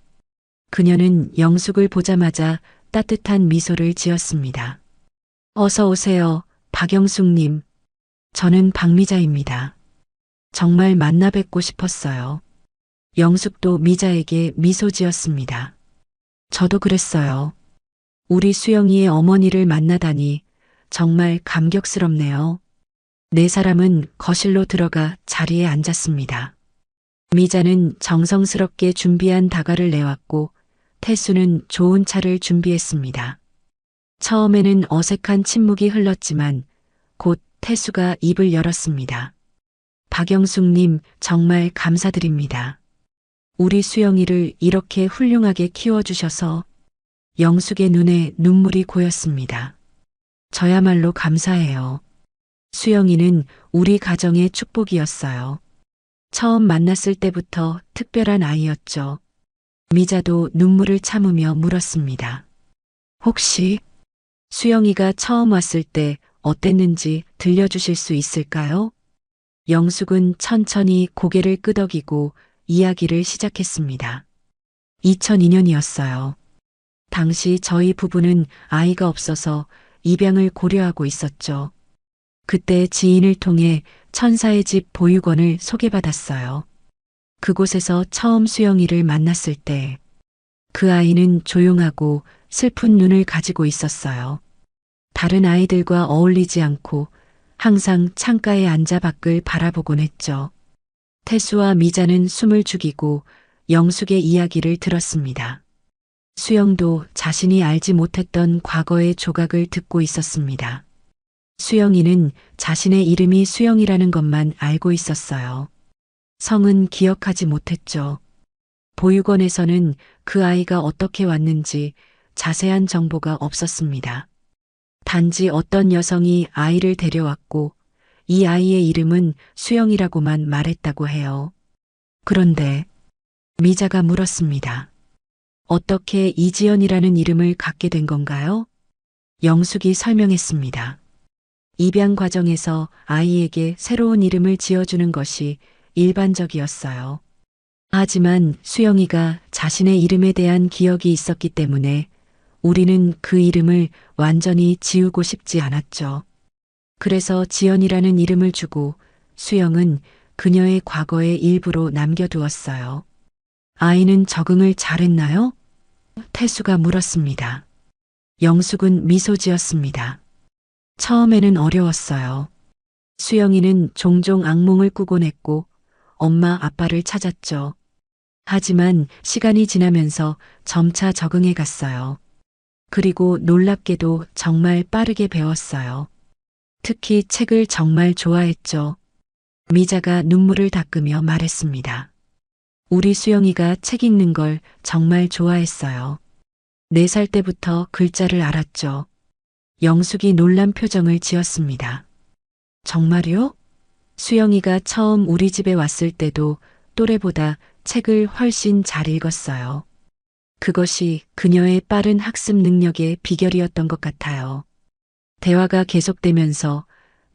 그녀는 영숙을 보자마자 따뜻한 미소를 지었습니다. 어서 오세요, 박영숙님. 저는 박미자입니다. 정말 만나 뵙고 싶었어요. 영숙도 미자에게 미소 지었습니다. 저도 그랬어요. 우리 수영이의 어머니를 만나다니 정말 감격스럽네요. 네 사람은 거실로 들어가 자리에 앉았습니다. 미자는 정성스럽게 준비한 다과를 내왔고 태수는 좋은 차를 준비했습니다. 처음에는 어색한 침묵이 흘렀지만 곧 태수가 입을 열었습니다. 박영숙님, 정말 감사드립니다. 우리 수영이를 이렇게 훌륭하게 키워주셔서. 영숙의 눈에 눈물이 고였습니다. 저야말로 감사해요. 수영이는 우리 가정의 축복이었어요. 처음 만났을 때부터 특별한 아이였죠. 미자도 눈물을 참으며 물었습니다. 혹시 수영이가 처음 왔을 때 어땠는지 들려주실 수 있을까요? 영숙은 천천히 고개를 끄덕이고 이야기를 시작했습니다. 2002년이었어요. 당시 저희 부부는 아이가 없어서 입양을 고려하고 있었죠. 그때 지인을 통해 천사의 집 보육원을 소개받았어요. 그곳에서 처음 수영이를 만났을 때 그 아이는 조용하고 슬픈 눈을 가지고 있었어요. 다른 아이들과 어울리지 않고 항상 창가에 앉아 밖을 바라보곤 했죠. 태수와 미자는 숨을 죽이고 영숙의 이야기를 들었습니다. 수영도 자신이 알지 못했던 과거의 조각을 듣고 있었습니다. 수영이는 자신의 이름이 수영이라는 것만 알고 있었어요. 성은 기억하지 못했죠. 보육원에서는 그 아이가 어떻게 왔는지 자세한 정보가 없었습니다. 단지 어떤 여성이 아이를 데려왔고 이 아이의 이름은 수영이라고만 말했다고 해요. 그런데 미자가 물었습니다. 어떻게 이지연이라는 이름을 갖게 된 건가요? 영숙이 설명했습니다. 입양 과정에서 아이에게 새로운 이름을 지어주는 것이 일반적이었어요. 하지만 수영이가 자신의 이름에 대한 기억이 있었기 때문에 우리는 그 이름을 완전히 지우고 싶지 않았죠. 그래서 지연이라는 이름을 주고 수영은 그녀의 과거의 일부로 남겨두었어요. 아이는 적응을 잘했나요? 태수가 물었습니다. 영숙은 미소 지었습니다. 처음에는 어려웠어요. 수영이는 종종 악몽을 꾸곤 했고 엄마 아빠를 찾았죠. 하지만 시간이 지나면서 점차 적응해 갔어요. 그리고 놀랍게도 정말 빠르게 배웠어요. 특히 책을 정말 좋아했죠. 미자가 눈물을 닦으며 말했습니다. 우리 수영이가 책 읽는 걸 정말 좋아했어요. 4살 때부터 글자를 알았죠. 영숙이 놀란 표정을 지었습니다. 정말요? 수영이가 처음 우리 집에 왔을 때도 또래보다 책을 훨씬 잘 읽었어요. 그것이 그녀의 빠른 학습 능력의 비결이었던 것 같아요. 대화가 계속되면서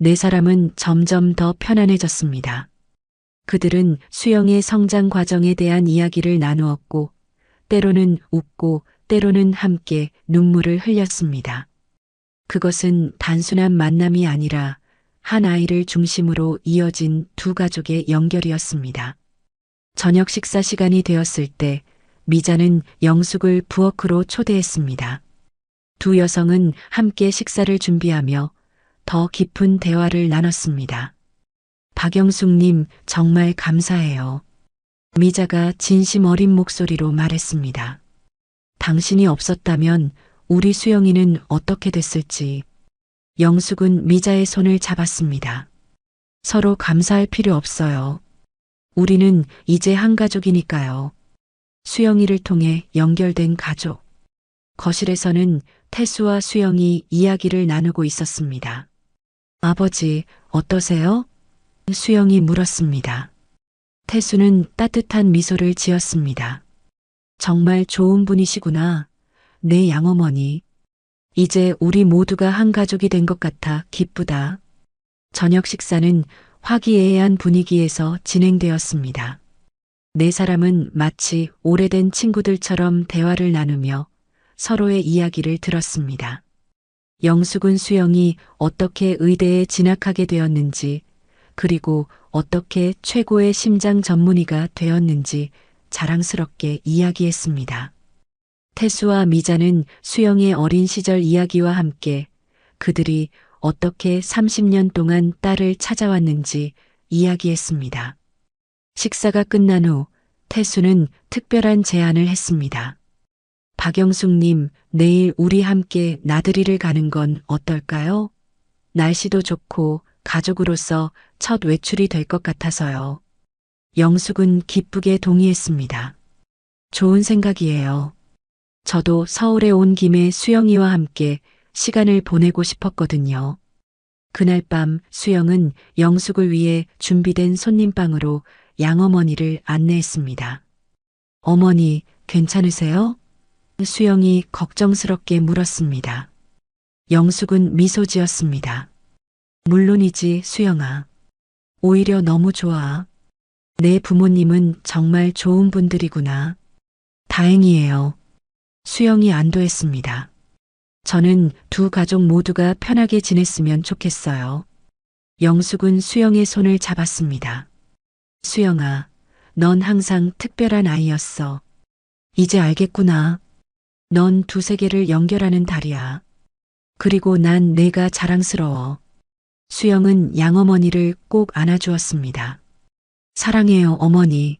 4사람은 점점 더 편안해졌습니다. 그들은 수영의 성장 과정에 대한 이야기를 나누었고, 때로는 웃고, 때로는 함께 눈물을 흘렸습니다. 그것은 단순한 만남이 아니라 한 아이를 중심으로 이어진 두 가족의 연결이었습니다. 저녁 식사 시간이 되었을 때 미자는 영숙을 부엌으로 초대했습니다. 두 여성은 함께 식사를 준비하며 더 깊은 대화를 나눴습니다. 박영숙님, 정말 감사해요. 미자가 진심 어린 목소리로 말했습니다. 당신이 없었다면 우리 수영이는 어떻게 됐을지. 영숙은 미자의 손을 잡았습니다. 서로 감사할 필요 없어요. 우리는 이제 한 가족이니까요. 수영이를 통해 연결된 가족. 거실에서는 태수와 수영이 이야기를 나누고 있었습니다. 아버지, 어떠세요? 수영이 물었습니다. 태수는 따뜻한 미소를 지었습니다. 정말 좋은 분이시구나. 내 양어머니. 이제 우리 모두가 한 가족이 된 것 같아 기쁘다. 저녁 식사는 화기애애한 분위기에서 진행되었습니다. 4사람은 마치 오래된 친구들처럼 대화를 나누며 서로의 이야기를 들었습니다. 영숙은 수영이 어떻게 의대에 진학하게 되었는지, 그리고 어떻게 최고의 심장 전문의가 되었는지 자랑스럽게 이야기했습니다. 태수와 미자는 수영의 어린 시절 이야기와 함께 그들이 어떻게 30년 동안 딸을 찾아왔는지 이야기했습니다. 식사가 끝난 후 태수는 특별한 제안을 했습니다. 박영숙님, 내일 우리 함께 나들이를 가는 건 어떨까요? 날씨도 좋고 가족으로서 첫 외출이 될 것 같아서요. 영숙은 기쁘게 동의했습니다. 좋은 생각이에요. 저도 서울에 온 김에 수영이와 함께 시간을 보내고 싶었거든요. 그날 밤 수영은 영숙을 위해 준비된 손님방으로 양어머니를 안내했습니다. 어머니, 괜찮으세요? 수영이 걱정스럽게 물었습니다. 영숙은 미소 지었습니다. 물론이지, 수영아. 오히려 너무 좋아. 내 부모님은 정말 좋은 분들이구나. 다행이에요. 수영이 안도했습니다. 저는 두 가족 모두가 편하게 지냈으면 좋겠어요. 영숙은 수영의 손을 잡았습니다. 수영아, 넌 항상 특별한 아이였어. 이제 알겠구나. 넌 두 세계를 연결하는 달이야. 그리고 난 내가 자랑스러워. 수영은 양어머니를 꼭 안아주었습니다. 사랑해요, 어머니.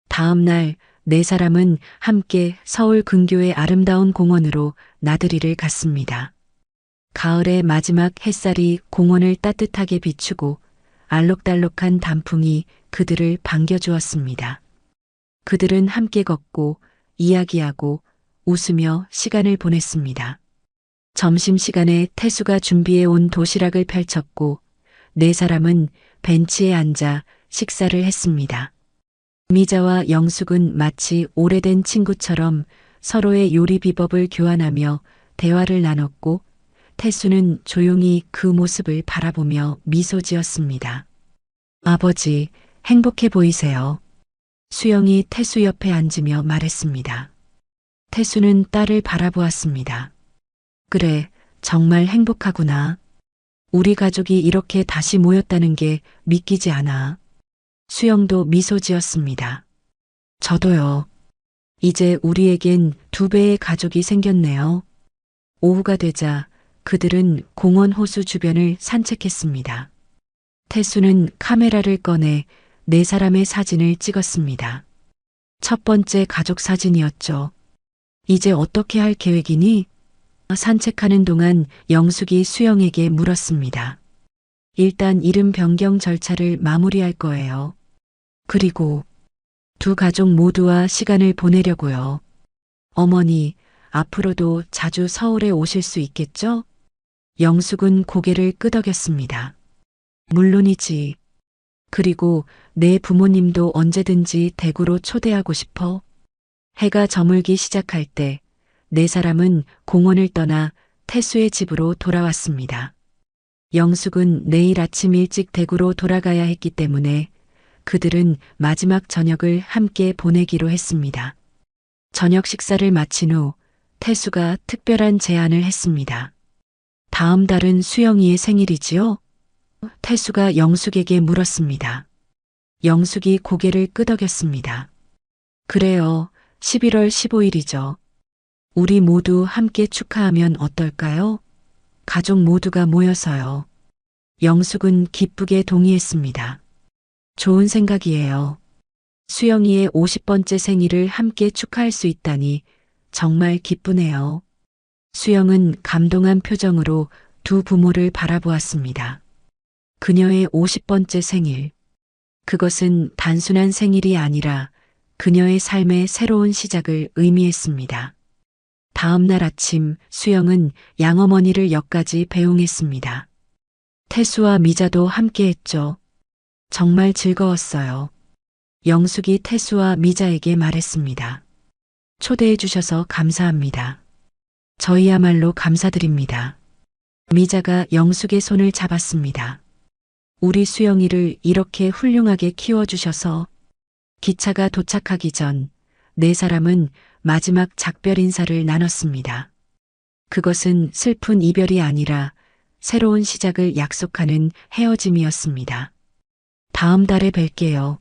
다음 날 4사람은 함께 서울 근교의 아름다운 공원으로 나들이를 갔습니다. 가을의 마지막 햇살이 공원을 따뜻하게 비추고 알록달록한 단풍이 그들을 반겨주었습니다. 그들은 함께 걷고 이야기하고 웃으며 시간을 보냈습니다. 점심시간에 태수가 준비해온 도시락을 펼쳤고 4사람은 벤치에 앉아 식사를 했습니다. 미자와 영숙은 마치 오래된 친구처럼 서로의 요리 비법을 교환하며 대화를 나눴고 태수는 조용히 그 모습을 바라보며 미소 지었습니다. 아버지, 행복해 보이세요. 수영이 태수 옆에 앉으며 말했습니다. 태수는 딸을 바라보았습니다. 그래, 정말 행복하구나. 우리 가족이 이렇게 다시 모였다는 게 믿기지 않아. 수영도 미소 지었습니다. 저도요. 이제 우리에겐 2배의 가족이 생겼네요. 오후가 되자 그들은 공원 호수 주변을 산책했습니다. 태수는 카메라를 꺼내 4사람의 사진을 찍었습니다. 첫 번째 가족 사진이었죠. 이제 어떻게 할 계획이니? 산책하는 동안 영숙이 수영에게 물었습니다. 일단 이름 변경 절차를 마무리할 거예요. 그리고 2 가족 모두와 시간을 보내려고요. 어머니, 앞으로도 자주 서울에 오실 수 있겠죠? 영숙은 고개를 끄덕였습니다. 물론이지. 그리고 내 부모님도 언제든지 대구로 초대하고 싶어. 해가 저물기 시작할 때 4사람은 공원을 떠나 태수의 집으로 돌아왔습니다. 영숙은 내일 아침 일찍 대구로 돌아가야 했기 때문에 그들은 마지막 저녁을 함께 보내기로 했습니다. 저녁 식사를 마친 후 태수가 특별한 제안을 했습니다. 다음 달은 수영이의 생일이지요? 태수가 영숙에게 물었습니다. 영숙이 고개를 끄덕였습니다. 그래요. 11월 15일이죠. 우리 모두 함께 축하하면 어떨까요? 가족 모두가 모여서요. 영숙은 기쁘게 동의했습니다. 좋은 생각이에요. 수영이의 50번째 생일을 함께 축하할 수 있다니 정말 기쁘네요. 수영은 감동한 표정으로 2 부모를 바라보았습니다. 그녀의 50번째 생일. 그것은 단순한 생일이 아니라 그녀의 삶의 새로운 시작을 의미했습니다. 다음 날 아침 수영은 양어머니를 역까지 배웅했습니다. 태수와 미자도 함께했죠. 정말 즐거웠어요. 영숙이 태수와 미자에게 말했습니다. 초대해 주셔서 감사합니다. 저희야말로 감사드립니다. 미자가 영숙의 손을 잡았습니다. 우리 수영이를 이렇게 훌륭하게 키워주셔서. 기차가 도착하기 전 4사람은 마지막 작별 인사를 나눴습니다. 그것은 슬픈 이별이 아니라 새로운 시작을 약속하는 헤어짐이었습니다. 다음 달에 뵐게요.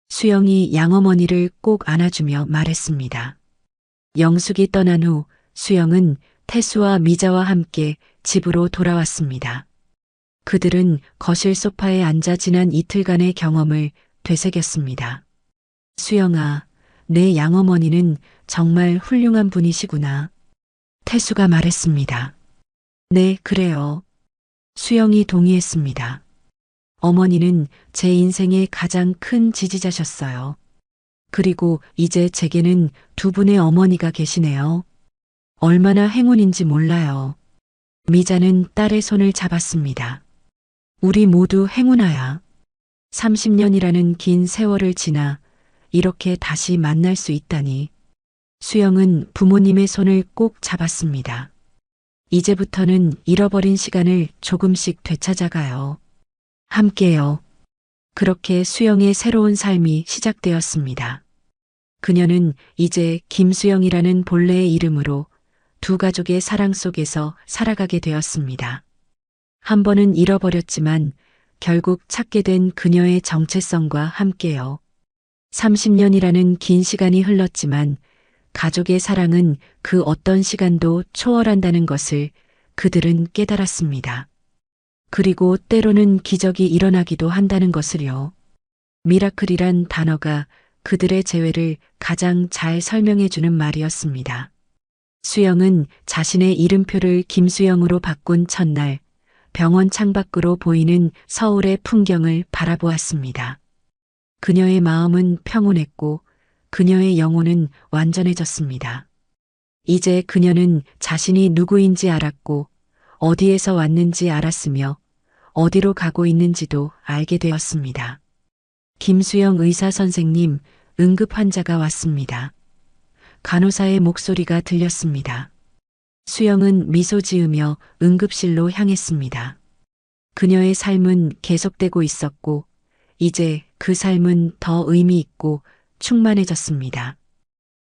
수영이 양어머니를 꼭 안아주며 말했습니다. 영숙이 떠난 후 수영은 태수와 미자와 함께 집으로 돌아왔습니다. 그들은 거실 소파에 앉아 지난 이틀간의 경험을 되새겼습니다. 수영아, 내 양어머니는 정말 훌륭한 분이시구나. 태수가 말했습니다. 네, 그래요. 수영이 동의했습니다. 어머니는 제 인생의 가장 큰 지지자셨어요. 그리고 이제 제게는 2 분의 어머니가 계시네요. 얼마나 행운인지 몰라요. 미자는 딸의 손을 잡았습니다. 우리 모두 행운아야. 30년이라는 긴 세월을 지나 이렇게 다시 만날 수 있다니. 수영은 부모님의 손을 꼭 잡았습니다. 이제부터는 잃어버린 시간을 조금씩 되찾아가요. 함께요. 그렇게 수영의 새로운 삶이 시작되었습니다. 그녀는 이제 김수영이라는 본래의 이름으로 2 가족의 사랑 속에서 살아가게 되었습니다. 한 번은 잃어버렸지만 결국 찾게 된 그녀의 정체성과 함께요. 30년이라는 긴 시간이 흘렀지만 가족의 사랑은 그 어떤 시간도 초월한다는 것을 그들은 깨달았습니다. 그리고 때로는 기적이 일어나기도 한다는 것을요. 미라클이란 단어가 그들의 재회를 가장 잘 설명해주는 말이었습니다. 수영은 자신의 이름표를 김수영으로 바꾼 첫날 병원 창밖으로 보이는 서울의 풍경을 바라보았습니다. 그녀의 마음은 평온했고 그녀의 영혼은 완전해졌습니다. 이제 그녀는 자신이 누구인지 알았고 어디에서 왔는지 알았으며 어디로 가고 있는지도 알게 되었습니다. 김수영 의사 선생님, 응급 환자가 왔습니다. 간호사의 목소리가 들렸습니다. 수영은 미소 지으며 응급실로 향했습니다. 그녀의 삶은 계속되고 있었고 이제 그 삶은 더 의미 있고 충만해졌습니다.